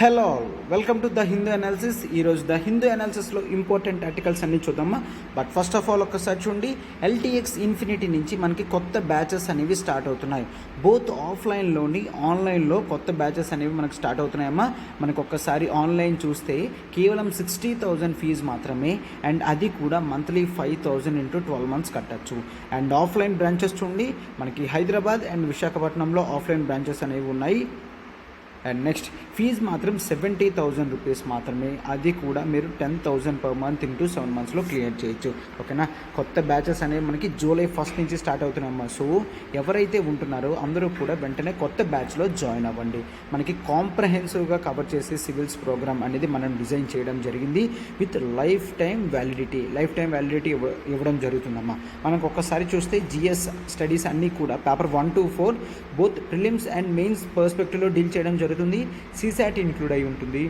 Hello, welcome to the Hindu analysis. ఈరోజు the Hindu అనాలిసిస్లో important articles అన్నీ చూద్దామా. బట్ ఫస్ట్ ఆఫ్ ఆల్ ఒక్కసారి చూడండి, ఎల్టీఎక్స్ ఇన్ఫినిటీ నుంచి మనకి కొత్త బ్యాచెస్ అనేవి స్టార్ట్ అవుతున్నాయి. బోత్ ఆఫ్లైన్లోని ఆన్లైన్లో కొత్త బ్యాచెస్ అనేవి మనకు స్టార్ట్ అవుతున్నాయమ్మా. మనకు ఒక్కసారి ఆన్లైన్ చూస్తే కేవలం 60,000 ఫీజు మాత్రమే, అండ్ అది కూడా మంత్లీ 5,000 ఇంటూ 12 months కట్టచ్చు. అండ్ ఆఫ్లైన్ బ్రాంచెస్ చూడండి, మనకి హైదరాబాద్ అండ్ విశాఖపట్నంలో ఆఫ్లైన్ బ్రాంచెస్ అనేవి ఉన్నాయి. అండ్ నెక్స్ట్ ఫీజు మాత్రం 70,000 రూపీస్ మాత్రమే, అది కూడా మీరు 10,000 per month ఇంటూ 7 monthsలో క్లియర్ చేయొచ్చు. ఓకేనా. కొత్త బ్యాచెస్ అనేవి మనకి జూలై 1st నుంచి స్టార్ట్ అవుతున్నాయమ్మా. సో ఎవరైతే ఉంటున్నారో అందరూ కూడా వెంటనే కొత్త బ్యాచ్లో జాయిన్ అవ్వండి. మనకి కాంప్రహెన్సివ్గా కవర్ చేసే సివిల్స్ ప్రోగ్రామ్ అనేది మనం డిజైన్ చేయడం జరిగింది విత్ లైఫ్ టైం వ్యాలిడిటీ ఇవ్వడం జరుగుతుందమ్మా. మనకు ఒక్కసారి చూస్తే జిఎస్ స్టడీస్ అన్నీ కూడా paper 1 to 4 both prelims and mains పర్స్పెక్టివ్లో డీల్ చేయడం జరుగుతుంది. సిసాట్ ఇంక్లూడ్ అయి ఉంటుంది.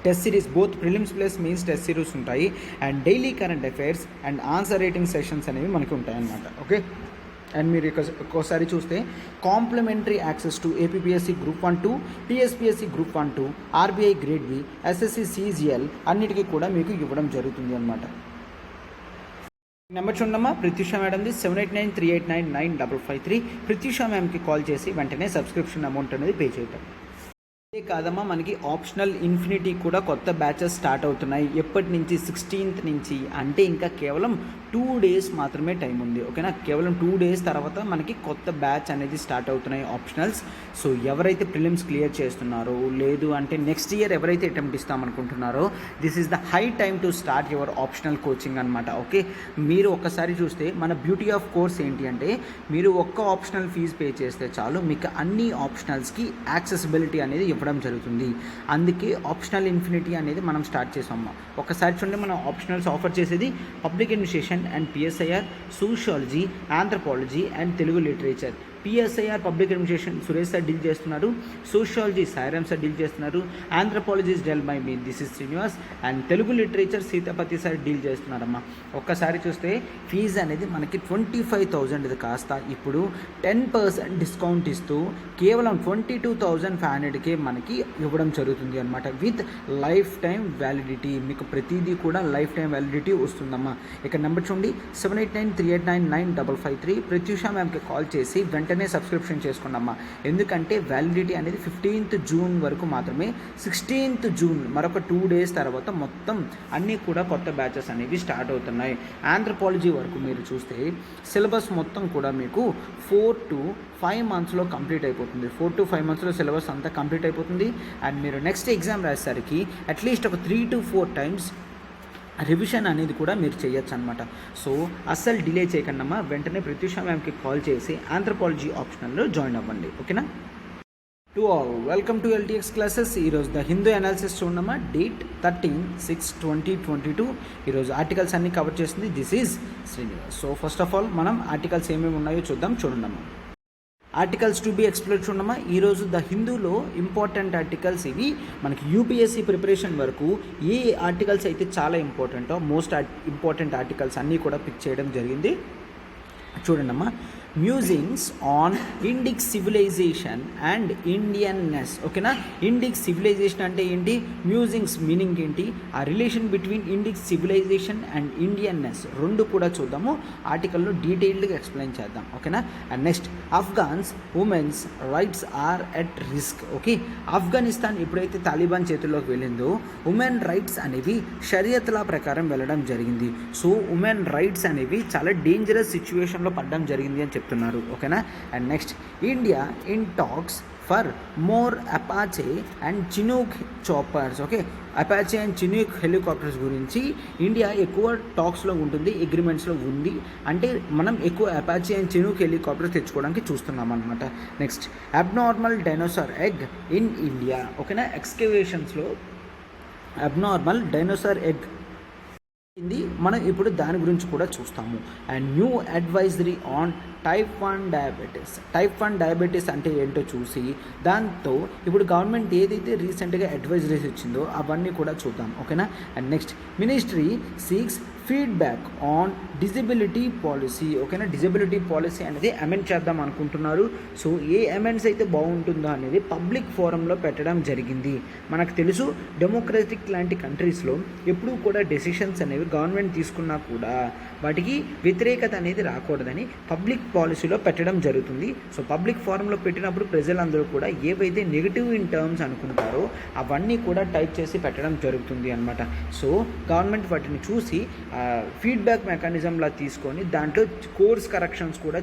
Test series both prelims plus mains test series ఉంటాయి. And daily current affairs and answer writing sessions అనేవి మనకి ఉంటాయన్నమాట. ఓకే. అండ్ మీరు ఒక్కోసారి చూస్తే complimentary access to APPSC group 1-2, TSPSC group 1-2, RBI grade B, SSC CGL అన్నిటికీ కూడా మీకు ఇవ్వడం జరుగుతుంది అనమాట. నెంబర్ చూడమ్మా, ప్రత్యూష మేడంది 7893899553. ప్రత్యూష మ్యామ్కి కాల్ చేసి వెంటనే సబ్స్క్రిప్షన్ అమౌంట్ అనేది పే చేయటం. ఇదే కాదమ్మా, మనకి ఆప్షనల్ ఇన్ఫినిటీ కూడా కొత్త బ్యాచెస్ స్టార్ట్ అవుతున్నాయి. ఎప్పటి నుంచి? 16th నుంచి. అంటే ఇంకా కేవలం 2 days మాత్రమే టైం ఉంది. ఓకేనా. కేవలం 2 days తర్వాత మనకి కొత్త బ్యాచ్ అనేది స్టార్ట్ అవుతున్నాయి ఆప్షనల్స్. సో ఎవరైతే ప్రిలిమ్స్ క్లియర్ చేస్తున్నారో, లేదు అంటే నెక్స్ట్ ఇయర్ ఎవరైతే అటెంప్ట్ ఇస్తామనుకుంటున్నారో, this is the high time to start your optional coaching అనమాట. ఓకే. మీరు ఒక్కసారి చూస్తే మన బ్యూటీ ఆఫ్ కోర్స్ ఏంటి అంటే, మీరు ఒక్క ఆప్షనల్ ఫీజు పే చేస్తే చాలు, మీకు అన్ని ఆప్షనల్స్కి యాక్సెసిబిలిటీ అనేది ఇవ్వడం జరుగుతుంది. అందుకే ఆప్షనల్ ఇన్ఫినిటీ అనేది మనం స్టార్ట్ చేసాము. ఒకసారి చూడండి, మనం ఆప్షనల్స్ ఆఫర్ చేసేది public administration and PSIR, sociology, anthropology and Telugu literature. PSIR public administration Suresh sir deal చేస్తున్నారు. సోషియాలజీ సాయిరామ్ సార్ డీల్ చేస్తున్నారు. Anthropology deal by me, this is Srinivas. And Telugu literature Sitapati sir deal చేస్తున్నారమ్మా. ఒక్కసారి చూస్తే ఫీజు అనేది మనకి 25,000 ఇది కాస్త ఇప్పుడు 10% డిస్కౌంట్ ఇస్తూ కేవలం 22,500కే మనకి ఇవ్వడం జరుగుతుంది అనమాట. With life time validity. మీకు ప్రతిదీ కూడా లైఫ్ టైం వ్యాలిడిటీ వస్తుందమ్మా. ఇక్కడ నెంబర్ చూడండి, 7893899553. ప్రత్యూష మ్యామ్కి కాల్ చేసి వెంటనే సబ్స్క్రిప్షన్ చేసుకున్నామ్మా. ఎందుకంటే వ్యాలిడిటీ అనేది 15th June వరకు మాత్రమే. 16th June మరొక 2 days తర్వాత మొత్తం అన్నీ కూడా కొత్త బ్యాచెస్ అనేవి స్టార్ట్ అవుతున్నాయి. ఆంథ్రపాలజీ వరకు మీరు చూస్తే సిలబస్ మొత్తం కూడా మీకు 4 to 5 monthsలో కంప్లీట్ అయిపోతుంది. 4 to 5 monthsలో సిలబస్ అంతా కంప్లీట్ అయిపోతుంది. అండ్ మీరు నెక్స్ట్ ఎగ్జామ్ రాసేసరికి అట్లీస్ట్ ఒక 3 to 4 times రివిజన్ అనేది కూడా మీరు చేయొచ్చు అనమాట. సో అస్సలు డిలే చేయకుండా వెంటనే ప్రత్యూష మ్యామ్కి కాల్ చేసి ఆంథ్రపాలజీ ఆప్షనల్లో జాయిన్ అవ్వండి. ఓకేనా. To all, welcome to LTX classes. ఈరోజు ద హిందూ అనాలిసిస్ చూడమ్మా. డేట్ 13/6/2022. ఈరోజు ఆర్టికల్స్ అన్నీ కవర్ చేసింది this is Srinivas. So first of all మనం ఆర్టికల్స్ ఏమేమి ఉన్నాయో చూద్దాం. చూడండమ్మా, ఆర్టికల్స్ టు బి ఎక్స్ప్లోర్ చూడమ్మా. ఈరోజు ద హిందూలో ఇంపార్టెంట్ ఆర్టికల్స్ ఇవి. మనకి యూపీఎస్సీ ప్రిపరేషన్ వరకు ఏ ఆర్టికల్స్ అయితే చాలా ఇంపార్టెంటో, మోస్ట్ ఇంపార్టెంట్ ఆర్టికల్స్ అన్నీ కూడా పిక్ చేయడం జరిగింది. చూడండమ్మా, musings on Indic civilization and Indianness. ఓకేనా. ఇండిక్ సివిలైజేషన్ అంటే ఏంటి, మ్యూజింగ్స్ మీనింగ్ ఏంటి, ఆ relation between Indic civilization and Indianness రెండు కూడా చూద్దాము. ఆర్టికల్లో డీటెయిల్డ్గా ఎక్స్ప్లెయిన్ చేద్దాం. ఓకేనా. And next, Afghans women's rights are at risk. Okay. Afghanistan ఎప్పుడైతే తాలిబాన్ చేతుల్లోకి వెళ్ళిందో ఉమెన్ రైట్స్ అనేవి షరియత్ల ప్రకారం వెళ్ళడం జరిగింది. సో ఉమెన్ రైట్స్ అనేవి చాలా డేంజరస్ సిచ్యువేషన్లో పడడం జరిగింది అని చెప్తున్నారు. ఓకేనా. And next, India in talks for more Apache and Chinook choppers. Okay. Apache and Chinook helicopters గురించి ఇండియా ఎక్కువ టాక్స్లో ఉంటుంది, అగ్రిమెంట్స్లో ఉంది. అంటే మనం ఎక్కువ అపాచే అండ్ చినూక్ హెలికాప్టర్స్ తెచ్చుకోవడానికి చూస్తున్నాం అనమాట. Next, abnormal dinosaur egg in India. ఓకేనా. ఎక్స్కవేషన్స్లో అబ్నార్మల్ డైనోసార్ ఎగ్ మనం ఇప్పుడు దాని గురించి కూడా చూస్తాము. And new advisory on type 1 diabetes అంటే ఏంటో చూసి దాంతో ఇప్పుడు గవర్నమెంట్ ఏదైతే రీసెంట్గా అడ్వైజరీస్ ఇచ్చిందో అవన్నీ కూడా చూద్దాం, ఓకేనా. And next, ministry seeks feedback on disability policy, ఓకేనా. డిజబిలిటీ పాలసీ అనేది అమెండ్ చేద్దాం అనుకుంటున్నారు. సో ఏ అమెండ్స్ అయితే బాగుంటుందో అనేది పబ్లిక్ ఫోరంలో పెట్టడం జరిగింది. మనకు తెలుసు డెమోక్రటిక్ లాంటి కంట్రీస్లో ఎప్పుడూ కూడా డెసిషన్స్ అనేవి గవర్నమెంట్ తీసుకున్నా కూడా వాటికి వ్యతిరేకత అనేది రాకూడదని పబ్లిక్ పాలసీలో పెట్టడం జరుగుతుంది. సో పబ్లిక్ ఫోరంలో పెట్టినప్పుడు ప్రజలందరూ కూడా ఏవైతే నెగిటివ్ ఇన్ టర్మ్స్ అనుకుంటారో అవన్నీ కూడా టైప్ చేసి పెట్టడం జరుగుతుంది అనమాట. సో గవర్నమెంట్ వాటిని చూసి ఫీడ్బ్యాక్ మెకానిజంలా తీసుకొని దాంట్లో కోర్స్ కరెక్షన్స్ కూడా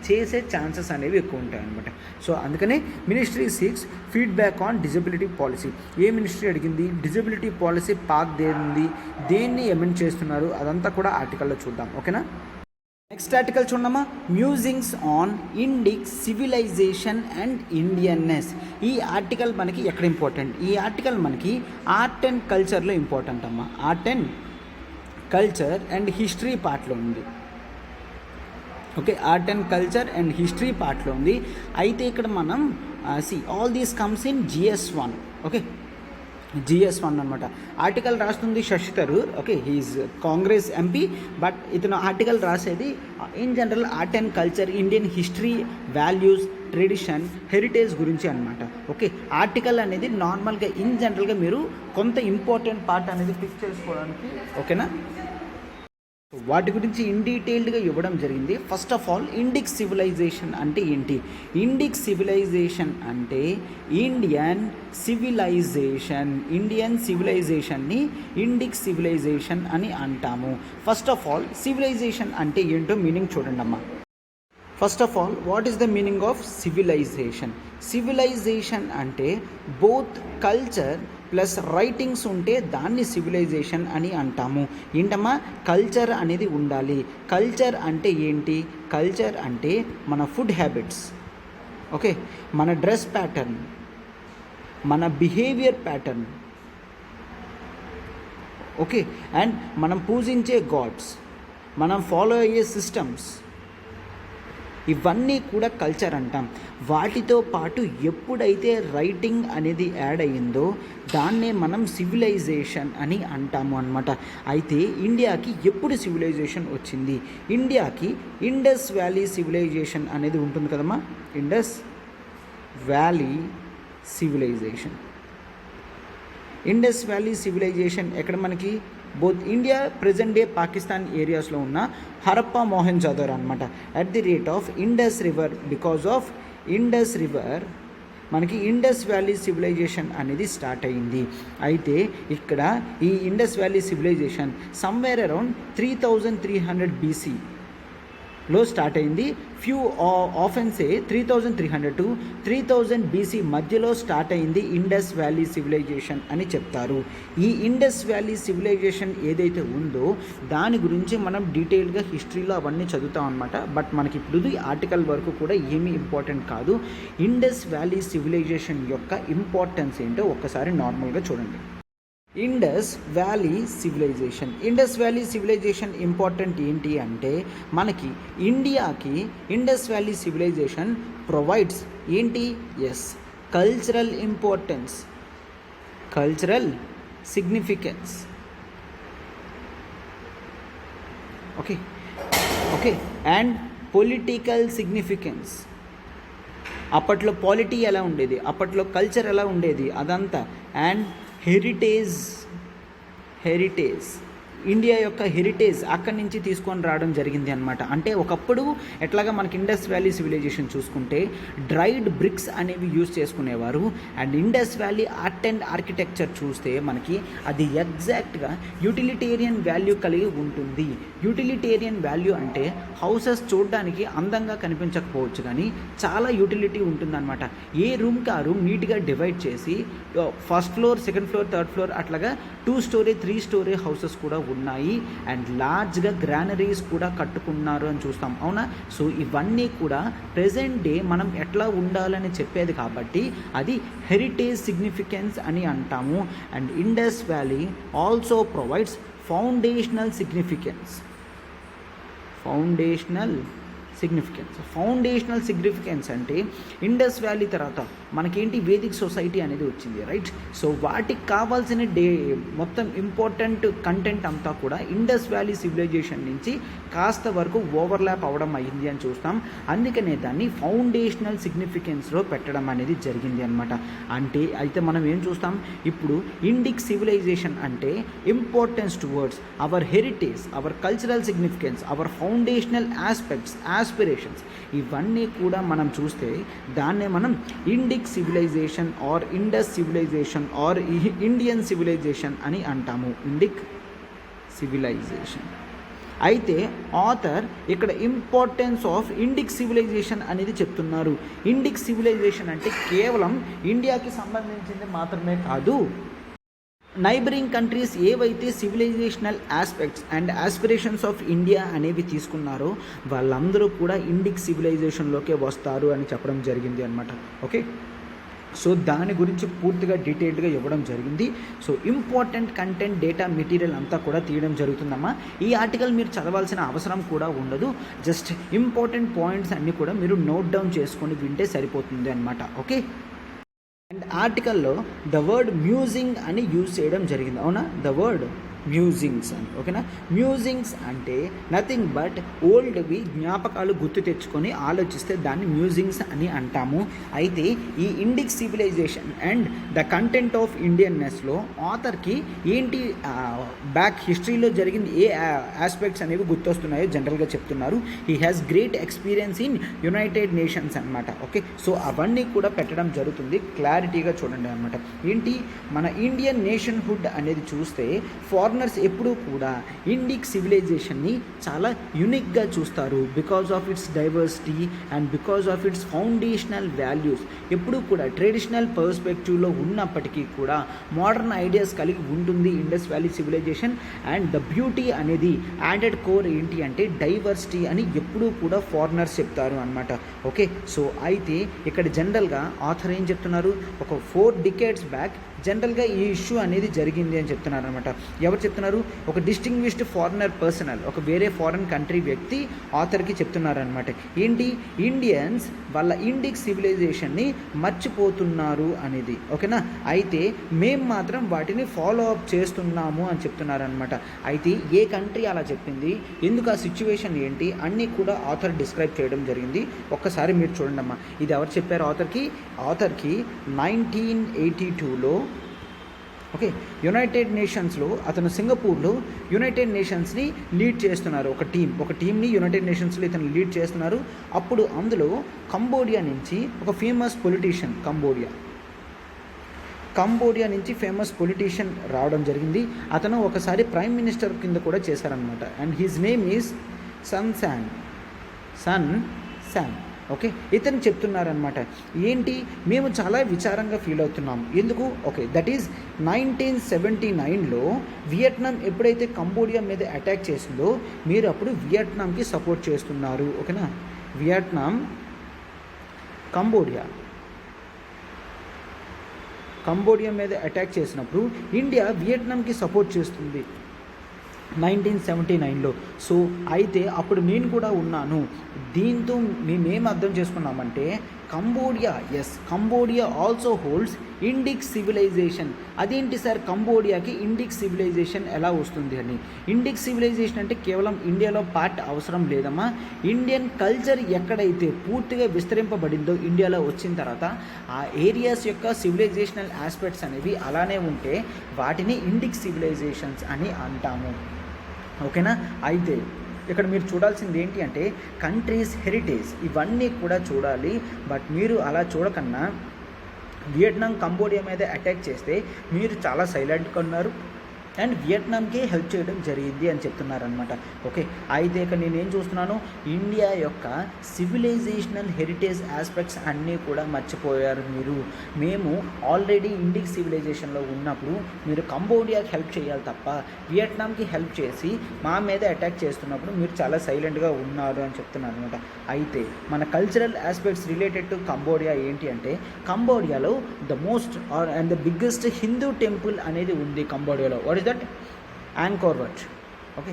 చేసే ఛాన్సెస్ అనేవి ఎక్కువ ఉంటాయి అనమాట. సో అందుకనే ministry seeks feedback on disability policy. ఏ మినిస్ట్రీ అడిగింది? డిజబిలిటీ పాలసీ పాక్ దేన్ని ఎమెండ్ చేస్తున్నారు అదంతా కూడా ఆర్టికల్లో చూద్దాం, ఓకేనా. నెక్స్ట్ ఆర్టికల్ చూడమ్మా, musings on Indic civilization and Indianness. ఈ ఆర్టికల్ మనకి ఎక్కడ ఇంపార్టెంట్? ఈ ఆర్టికల్ మనకి ఆర్ట్ అండ్ కల్చర్లో ఇంపార్టెంట్ అమ్మా. Art and culture and history పార్ట్లో ఉంది, okay. Art and culture and history పార్ట్లో ఉంది. అయితే ఇక్కడ మనం all these comes in GS1, okay. GS1 అనమాట. ఆర్టికల్ రాస్తుంది Shashi Tharoor, okay. He is Congress MP. But ఇతను ఆర్టికల్ రాసేది in general art and culture, Indian history, values, tradition, heritage గురించి అనమాట, ఓకే. ఆర్టికల్ అనేది నార్మల్గా ఇన్ జనరల్గా మీరు కొంత ఇంపార్టెంట్ పార్ట్ అనేది పిక్ చేసుకోవడానికి, ఓకేనా. వాటి గురించి ఇన్ డీటెయిల్డ్గా ఇవ్వడం జరిగింది. First of all, Indic civilization అంటే ఏంటి? ఇండిక్ సివిలైజేషన్ అంటే ఇండియన్ సివిలైజేషన్ని ఇండిక్ సివిలైజేషన్ అని అంటాము. ఫస్ట్ ఆఫ్ ఆల్, సివిలైజేషన్ అంటే ఏంటో మీనింగ్ చూడండి అమ్మా. First of all, what is the meaning of civilization? Civilization అంటే బోత్ కల్చర్ ప్లస్ రైటింగ్స్ ఉంటే దాన్ని సివిలైజేషన్ అని అంటాము. ఏంటమ్మా? కల్చర్ అనేది ఉండాలి. కల్చర్ అంటే ఏంటి? కల్చర్ అంటే మన ఫుడ్ హ్యాబిట్స్, ఓకే, మన డ్రెస్ ప్యాటర్న్, మన బిహేవియర్ ప్యాటర్న్, ఓకే, అండ్ మనం పూజించే గాడ్స్, మనం ఫాలో అయ్యే సిస్టమ్స్, ఇవన్నీ కూడా కల్చర్ అంటాం. వాటితో పాటు ఎప్పుడైతే రైటింగ్ అనేది యాడ్ అయ్యిందో దాన్నే మనం సివిలైజేషన్ అని అంటాము అన్నమాట. అయితే ఇండియాకి ఎప్పుడు సివిలైజేషన్ వచ్చింది? ఇండియాకి ఇండస్ వ్యాలీ సివిలైజేషన్ అనేది ఉంటుంది కదమ్మా. Indus valley civilization. Indus valley civilization ఎక్కడ మనకి? Both India, present day Pakistan ఏరియాస్లో ఉన్న హరప్పా, మొహెంజోదారో అనమాట. At the rate of Indus river, because of Indus river మనకి ఇండస్ వ్యాలీ సివిలైజేషన్ అనేది స్టార్ట్ అయ్యింది. అయితే ఇక్కడ ఈ Indus valley civilization somewhere around 3300 BCలో స్టార్ట్ అయింది. Few often say 3300 to 3000 BC మధ్యలో స్టార్ట్ అయింది ఇండస్ వ్యాలీ సివిలైజేషన్ అని చెప్తారు. ఈ ఇండస్ వ్యాలీ సివిలైజేషన్ ఏదైతే ఉందో దాని గురించి మనం డీటెయిల్గా హిస్టరీలో అవన్నీ చదువుతాం అనమాట. బట్ మనకి ఇప్పుడు ఈ ఆర్టికల్ వరకు కూడా ఏమీ ఇంపార్టెంట్ కాదు. ఇండస్ వ్యాలీ సివిలైజేషన్ యొక్క ఇంపార్టెన్స్ ఏంటో ఒక్కసారి నార్మల్గా చూడండి. ఇండస్ వ్యాలీ సివిలైజేషన్ ఇంపార్టెంట్ ఏంటి అంటే మనకి ఇండియాకి ఇండస్ వ్యాలీ సివిలైజేషన్ ప్రొవైడ్స్ ఏంటి? Cultural importance, cultural significance, okay, and political significance. అప్పట్లో పాలిటీ ఎలా ఉండేది, అప్పట్లో కల్చర్ ఎలా ఉండేది అదంతా. అండ్ హెరిటేజ్, ఇండియా యొక్క హెరిటేజ్ అక్కడి నుంచి తీసుకొని రావడం జరిగింది అనమాట. అంటే ఒకప్పుడు ఎట్లాగా మనకి ఇండస్ వ్యాలీ సివిలైజేషన్ చూసుకుంటే డ్రైడ్ బ్రిక్స్ అనేవి యూజ్ చేసుకునేవారు. And Indus valley art and architecture చూస్తే మనకి అది ఎగ్జాక్ట్గా యూటిలిటేరియన్ వాల్యూ కలిగి ఉంటుంది. యూటిలిటేరియన్ వాల్యూ అంటే హౌసెస్ చూడడానికి అందంగా కనిపించకపోవచ్చు కానీ చాలా యూటిలిటీ ఉంటుందన్నమాట. ఏ రూమ్కి ఆ రూమ్ నీట్గా డివైడ్ చేసి first floor, second floor, third floor అట్లాగా 2 story 3 story హౌసెస్ కూడా ఉన్నాయి. అండ్ లార్జ్గా గ్రానరీస్ కూడా కట్టుకున్నారు అని చూస్తాం, అవునా? సో ఇవన్నీ కూడా ప్రెజెంట్ డే మనం ఎట్లా ఉండాలని చెప్పేది కాబట్టి అది హెరిటేజ్ సిగ్నిఫికెన్స్ అని అంటాము. And Indus valley also provides foundational significance. Foundational significance అంటే ఇండస్ వ్యాలీ తర్వాత మనకేంటి వేదిక్ సొసైటీ అనేది వచ్చింది, రైట్? సో వాటికి కావాల్సిన మొత్తం ఇంపార్టెంట్ కంటెంట్ అంతా కూడా ఇండస్ వ్యాలీ సివిలైజేషన్ నుంచి కాస్త వరకు ఓవర్లాప్ అవ్వడం అయింది అని చూస్తాం. అందుకనే దాన్ని ఫౌండేషనల్ సిగ్నిఫికెన్స్లో పెట్టడం అనేది జరిగింది అనమాట. అయితే మనం ఏం చూస్తాం ఇప్పుడు, ఇండిక్ సివిలైజేషన్ అంటే importance towards our heritage, our cultural significance, our foundational aspects, aspirations, ఇవన్నీ కూడా మనం చూస్తే దాన్నే మనం Indic civilization or Indus civilization or Indian civilization అని అంటాము. Indic civilization. అయితే ఆథర్ ఇక్కడ ఇంపార్టెన్స్ ఆఫ్ ఇండిక్ సివిలైజేషన్ అనేది చెప్తున్నారు. ఇండిక్ సివిలైజేషన్ అంటే కేవలం ఇండియాకి సంబంధించింది మాత్రమే కాదు, నైబరింగ్ కంట్రీస్ ఏవైతే civilisational aspects and aspirations of India అనేవి తీసుకున్నారో వాళ్ళందరూ కూడా ఇండిక్ సివిలైజేషన్లోకే వస్తారు అని చెప్పడం జరిగింది అనమాట. ఓకే, సో దాని గురించి పూర్తిగా డీటెయిల్డ్గా ఇవ్వడం జరిగింది. So important content, data, material అంతా కూడా తీయడం జరుగుతుందమ్మా. ఈ ఆర్టికల్ మీరు చదవాల్సిన అవసరం కూడా ఉండదు, జస్ట్ ఇంపార్టెంట్ పాయింట్స్ అన్నీ కూడా మీరు నోట్ డౌన్ చేసుకొని వింటే సరిపోతుంది అనమాట. ఓకే, అండ్ ఆర్టికల్లో ద వర్డ్ మ్యూజింగ్ అని యూజ్ చేయడం జరిగింది, అవునా? ద వర్డ్ మ్యూజింగ్స్ అని, ఓకేనా? మ్యూజింగ్స్ అంటే నథింగ్ బట్ ఓల్డ్వి జ్ఞాపకాలు గుర్తు తెచ్చుకొని ఆలోచిస్తే దాన్ని మ్యూజింగ్స్ అని అంటాము. అయితే ఈ Indic civilization and the content of ఇండియన్నెస్లో ఆథర్కి ఏంటి బ్యాక్ హిస్టరీలో జరిగింది, ఏ ఆస్పెక్ట్స్ అనేవి గుర్తొస్తున్నాయో జనరల్గా చెప్తున్నారు. He has great experience in United nations అనమాట. ఓకే, సో అవన్నీ కూడా పెట్టడం జరుగుతుంది, క్లారిటీగా చూడండి అనమాట. ఏంటి మన ఇండియన్ నేషన్హుడ్ అనేది చూస్తే ఫారినర్స్ ఎప్పుడూ కూడా ఇండిక్ సివిలైజేషన్ని చాలా యూనిక్గా చూస్తారు, because of it's diversity and because of it's foundational values. ఎప్పుడూ కూడా ట్రెడిషనల్ పర్స్పెక్టివ్లో ఉన్నప్పటికీ కూడా మోడర్న్ ఐడియాస్ కలిగి ఉంటుంది Indus valley civilization. And the beauty అనేది యాడెడ్ కోర్ ఏంటి అంటే డైవర్సిటీ అని ఎప్పుడూ కూడా ఫారినర్స్ చెప్తారు అనమాట. ఓకే, సో అయితే ఇక్కడ జనరల్గా ఆథర్ ఏం చెప్తున్నారు, ఒక 4 decades బ్యాక్ జనరల్గా ఈ ఇష్యూ అనేది జరిగింది అని చెప్తున్నారు అనమాట. ఎవరు చెప్తున్నారు? ఒక డిస్టింగ్విష్డ్ ఫారినర్ పర్సనల్, ఒక వేరే ఫారిన్ కంట్రీ వ్యక్తి ఆథర్కి చెప్తున్నారనమాట. ఏంటి, ఇండియన్స్ వాళ్ళ ఇండిక్ సివిలైజేషన్ని మర్చిపోతున్నారు అనేది, ఓకేనా? అయితే మేము మాత్రం వాటిని ఫాలో అప్ చేస్తున్నాము అని చెప్తున్నారనమాట. అయితే ఏ కంట్రీ అలా చెప్పింది, ఎందుకు ఆ సిచ్యువేషన్ ఏంటి అన్నీ కూడా ఆథర్ డిస్క్రైబ్ చేయడం జరిగింది. ఒక్కసారి మీరు చూడండి అమ్మా, ఇది ఎవరు చెప్పారు ఆథర్కి 1982లో, ఓకే, యునైటెడ్ నేషన్స్లో అతను సింగపూర్లో యునైటెడ్ నేషన్స్ని లీడ్ చేస్తున్నారు. ఒక టీంని యునైటెడ్ నేషన్స్లో ఇతను లీడ్ చేస్తున్నారు. అప్పుడు అందులో కంబోడియా నుంచి ఒక ఫేమస్ పొలిటీషియన్, కంబోడియా నుంచి ఫేమస్ పొలిటీషియన్ రావడం జరిగింది. అతను ఒకసారి ప్రైమ్ మినిస్టర్ కింద కూడా చేశారనమాట. And his name is Son Sann. Okay, ఇతను చెప్తున్నారనమాట, ఏంటి మేము చాలా విచారంగా ఫీల్ అవుతున్నాం. ఎందుకు? ఓకే, దట్ ఈజ్ 1979లో వియట్నాం ఎప్పుడైతే కంబోడియా మీద అటాక్ చేసిందో మీరు అప్పుడు వియట్నాంకి సపోర్ట్ చేస్తున్నారు, ఓకేనా? వియట్నాం కంబోడియా మీద అటాక్ చేసినప్పుడు ఇండియా వియట్నాంకి సపోర్ట్ చేస్తుంది 1979లో. సో అయితే అప్పుడు నేను కూడా ఉన్నాను. దీంతో మేమేం అర్థం చేసుకున్నామంటే Cambodia also holds Indic civilization. అదేంటి సార్, కంబోడియాకి ఇండిక్ సివిలైజేషన్ ఎలా వస్తుంది అని? ఇండిక్ సివిలైజేషన్ అంటే కేవలం ఇండియాలో పార్ట్ అవసరం లేదమ్మా. ఇండియన్ కల్చర్ ఎక్కడైతే పూర్తిగా విస్తరింపబడిందో ఇండియాలో వచ్చిన తర్వాత ఆ ఏరియాస్ యొక్క సివిలైజేషనల్ ఆస్పెక్ట్స్ అనేవి అలానే ఉంటే వాటిని ఇండిక్ సివిలైజేషన్స్ అని అంటాము, ఓకేనా? అయితే ఇక్కడ మీరు చూడాల్సింది ఏంటి అంటే కంట్రీస్ హెరిటేజ్, ఇవన్నీ కూడా చూడాలి. బట్ మీరు అలా చూడకన్నా వియట్నాం కంబోడియా మీద అటాక్ చేస్తే మీరు చాలా సైలెంట్గా ఉన్నారు అండ్ వియట్నాంకి హెల్ప్ చేయడం జరిగింది అని చెప్తున్నారనమాట. ఓకే, అయితే ఇక్కడ నేనేం చూస్తున్నాను, ఇండియా యొక్క సివిలైజేషనల్ హెరిటేజ్ ఆస్పెక్ట్స్ అన్నీ కూడా మర్చిపోయారు మీరు. మేము ఆల్రెడీ ఇండిక్ సివిలైజేషన్లో ఉన్నప్పుడు మీరు కంబోడియాకి హెల్ప్ చేయాలి తప్ప వియట్నాంకి హెల్ప్ చేసి మా మీద అటాక్ చేస్తున్నప్పుడు మీరు చాలా సైలెంట్గా ఉన్నారు అని చెప్తున్నారు అనమాట. అయితే మన cultural aspects related to Cambodia ఏంటి అంటే కంబోడియాలో the most and the biggest Hindu temple అనేది ఉంది కంబోడియాలో. What is that? Angkor Wat. Okay,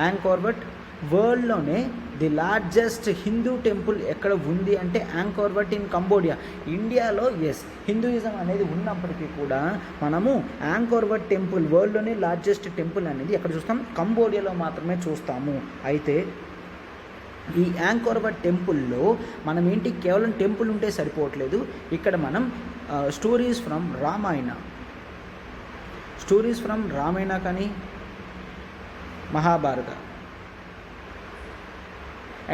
Angkor Wat వరల్డ్లోనే ది లార్జెస్ట్ హిందూ టెంపుల్ ఎక్కడ ఉంది అంటే యాంకోర్ వట్ ఇన్ కంబోడియా. ఇండియాలో హిందూయిజం అనేది ఉన్నప్పటికీ కూడా మనము యాంకోర్ వట్ టెంపుల్ వరల్డ్లోనే లార్జెస్ట్ టెంపుల్ అనేది ఎక్కడ చూస్తాం, కంబోడియాలో మాత్రమే చూస్తాము. అయితే ఈ యాంకోర్ వట్ టెంపుల్లో మనం ఏంటి, కేవలం టెంపుల్ ఉంటే సరిపోవట్లేదు, ఇక్కడ మనం స్టోరీస్ ఫ్రమ్ రామాయణ కానీ Mahabharata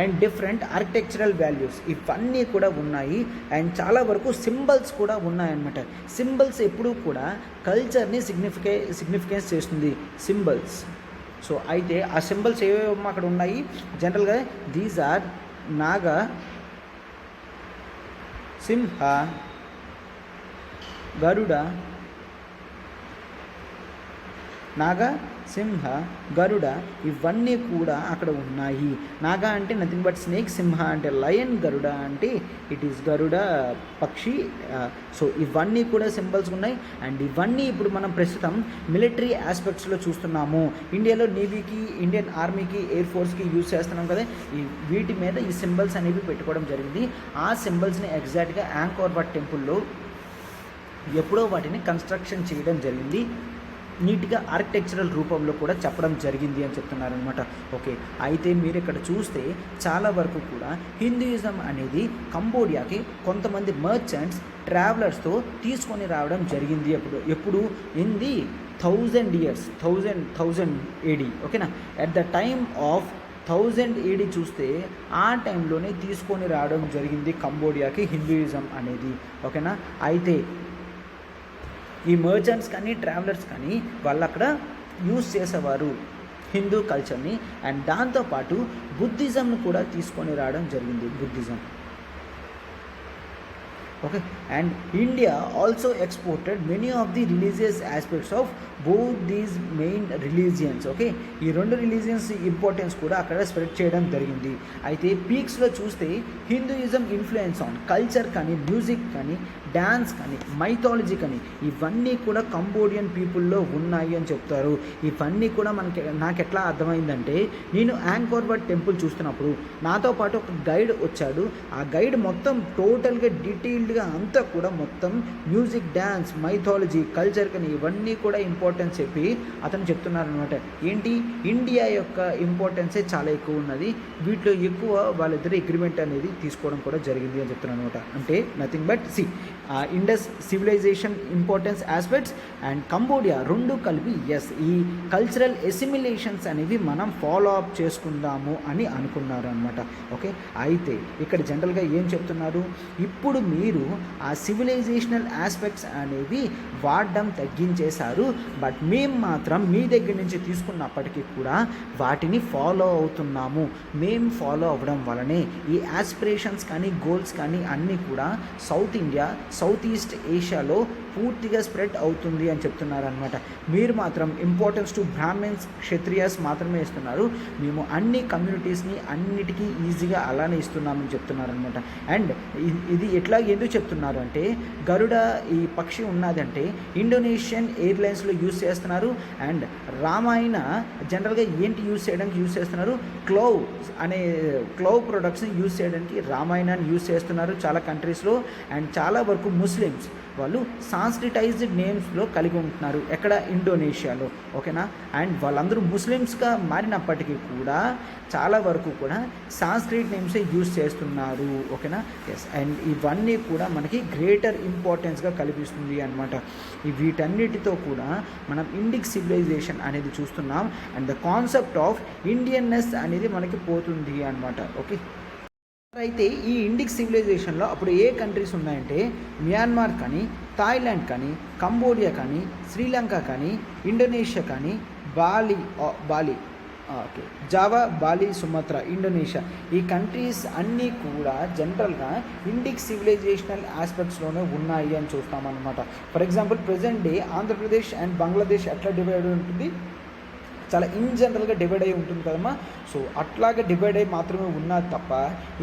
and different architectural values ఇవన్నీ కూడా ఉన్నాయి. అండ్ చాలా వరకు సింబల్స్ కూడా ఉన్నాయన్నమాట. సింబల్స్ ఎప్పుడూ కూడా కల్చర్ని సిగ్నిఫికెన్స్ చేస్తుంది సింబల్స్. సో అయితే ఆ సింబల్స్ ఏవేమో అక్కడ ఉన్నాయి. జనరల్గా దీస్ ఆర్ నాగ, సింహ, గరుడ, గరుడ ఇవన్నీ కూడా అక్కడ ఉన్నాయి. నాగా అంటే నథింగ్ బట్ స్నేక్, సింహ అంటే లయన్, గరుడ అంటే ఇట్ ఈస్ గరుడ పక్షి. సో ఇవన్నీ కూడా సింబల్స్ ఉన్నాయి. అండ్ ఇవన్నీ ఇప్పుడు మనం ప్రస్తుతం మిలిటరీ ఆస్పెక్ట్స్లో చూస్తున్నాము. ఇండియాలో నేవీకి, ఇండియన్ ఆర్మీకి, ఎయిర్ ఫోర్స్కి యూజ్ చేస్తున్నాం కదా, వీటి మీద ఈ సింబల్స్ అనేవి పెట్టుకోవడం జరిగింది. ఆ సింబల్స్ని ఎగ్జాక్ట్గా యాంకోర్ వట్ టెంపుల్లో ఎప్పుడో వాటిని కన్స్ట్రక్షన్ చేయడం జరిగింది. నీట్గా ఆర్కిటెక్చరల్ రూపంలో కూడా చెప్పడం జరిగింది అని చెప్తున్నారనమాట. ఓకే, అయితే మీరు ఇక్కడ చూస్తే చాలా వరకు కూడా హిందూయిజం అనేది కంబోడియాకి కొంతమంది మర్చెంట్స్, ట్రావెలర్స్తో తీసుకొని రావడం జరిగింది. ఎప్పుడు ఇన్ ది 1000 AD. ఓకేనా, at the time of 1000 AD చూస్తే ఆ టైంలోనే తీసుకొని రావడం జరిగింది కంబోడియాకి హిందూయిజం అనేది. ఓకేనా, అయితే ఈ మర్చెంట్స్ కానీ ట్రావెలర్స్ కానీ వాళ్ళు అక్కడ యూజ్ చేసేవారు హిందూ కల్చర్ని. అండ్ దాంతోపాటు బుద్ధిజంను కూడా తీసుకొని రావడం జరిగింది, Buddhism. Okay, and India also exported many of the religious aspects of both these main religions. Okay, ఈ రెండు రిలీజియన్స్ ఇంపార్టెన్స్ కూడా అక్కడ స్ప్రెడ్ చేయడం జరిగింది. అయితే పీక్స్లో చూస్తే హిందూయిజం ఇన్ఫ్లుయెన్స్ ఆన్ కల్చర్ కానీ, మ్యూజిక్ కానీ, డ్యాన్స్ కానీ, మైథాలజీ కానీ ఇవన్నీ కూడా కంబోడియన్ పీపుల్లో ఉన్నాయి అని చెప్తారు. ఇవన్నీ కూడా నాకు ఎట్లా అర్థమైందంటే, నేను యాంకోర్ వట్ టెంపుల్ చూస్తున్నప్పుడు నాతో పాటు ఒక గైడ్ వచ్చాడు. ఆ గైడ్ మొత్తం టోటల్గా డీటెయిల్డ్గా అంతా కూడా మొత్తం మ్యూజిక్, డ్యాన్స్, మైథాలజీ, కల్చర్ కానీ ఇవన్నీ కూడా ఇంపార్టెన్స్ చెప్పి అతను చెప్తున్నారనమాట. ఏంటి, ఇండియా యొక్క ఇంపార్టెన్సే చాలా ఎక్కువ ఉన్నది, వీటిలో ఎక్కువ వాళ్ళిద్దరు అగ్రిమెంట్ అనేది తీసుకోవడం కూడా జరిగింది అని చెప్తున్నాను అనమాట. అంటే nothing but Indus civilization importance aspects and Cambodia రెండు కలిపి ఈ కల్చరల్ ఎసిమిలేషన్స్ అనేవి మనం ఫాలో అప్ చేసుకుందాము అని అనుకున్నారు అనమాట. ఓకే, అయితే ఇక్కడ జనరల్గా ఏం చెప్తున్నారు, ఇప్పుడు మీరు ఆ సివిలైజేషనల్ ఆస్పెక్ట్స్ అనేవి వాడడం తగ్గించేశారు, బట్ మేము మాత్రం మీ దగ్గర నుంచి తీసుకున్నప్పటికీ కూడా వాటిని ఫాలో అవుతున్నాము. మేము ఫాలో అవ్వడం వలనే ఈ ఆస్పిరేషన్స్ కానీ, గోల్స్ కానీ అన్నీ కూడా సౌత్ ఇండియా, సౌత్ ఈస్ట్ ఏషియాలో పూర్తిగా స్ప్రెడ్ అవుతుంది అని చెప్తున్నారనమాట. మీరు మాత్రం ఇంపార్టెన్స్ టు బ్రాహ్మిన్స్, క్షత్రియాస్ మాత్రమే ఇస్తున్నారు, మేము అన్ని కమ్యూనిటీస్ని అన్నిటికీ ఈజీగా అలానే ఇస్తున్నామని చెప్తున్నారనమాట. అండ్ ఇది ఎందుకు చెప్తున్నారు అంటే, గరుడ ఈ పక్షి ఉన్నదంటే ఇండోనేషియన్ ఎయిర్లైన్స్లో యూజ్ చేస్తున్నారు. అండ్ రామాయణ జనరల్గా ఏంటి యూజ్ చేస్తున్నారు, క్లౌ ప్రొడక్ట్స్ని యూజ్ చేయడానికి రామాయణాన్ని యూజ్ చేస్తున్నారు చాలా కంట్రీస్లో. అండ్ చాలా వరకు ముస్లిమ్స్ వాళ్ళు సాంస్క్రిటైజ్డ్ నేమ్స్లో కలిగి ఉంటున్నారు, ఎక్కడ, ఇండోనేషియాలో. ఓకేనా, అండ్ వాళ్ళందరూ ముస్లిమ్స్గా మారినప్పటికీ కూడా చాలా వరకు కూడా సాంస్క్రిట్ నేమ్సే యూజ్ చేస్తున్నారు. ఓకేనా, అండ్ ఇవన్నీ కూడా మనకి గ్రేటర్ ఇంపార్టెన్స్గా కల్పిస్తుంది అనమాట. వీటన్నిటితో కూడా మనం ఇండిక్ సివిలైజేషన్ అనేది చూస్తున్నాం. And the concept of Indianness అనేది మనకి పోతుంది అనమాట. ఓకే, అయితే ఈ ఇండిక్ సివిలైజేషన్లో అప్పుడు ఏ కంట్రీస్ ఉన్నాయంటే, మియాన్మార్ కానీ, థాయిలాండ్ కానీ, కంబోడియా కానీ, శ్రీలంక కానీ, ఇండోనేషియా కానీ, Bali, okay, Java, Bali, Sumatra, Indonesia, ఈ కంట్రీస్ అన్నీ కూడా జనరల్గా ఇండిక్ సివిలైజేషనల్ ఆస్పెక్ట్స్లోనే ఉన్నాయి అని చూస్తామన్నమాట. For example present day Andhra Pradesh and Bangladesh ఎట్లా డివైడ్ ఉంటుంది, చాలా ఇన్ జనరల్గా డివైడ్ అయి ఉంటుంది కదమ్మా. సో అట్లాగే డివైడ్ అయ్యి మాత్రమే ఉన్నది తప్ప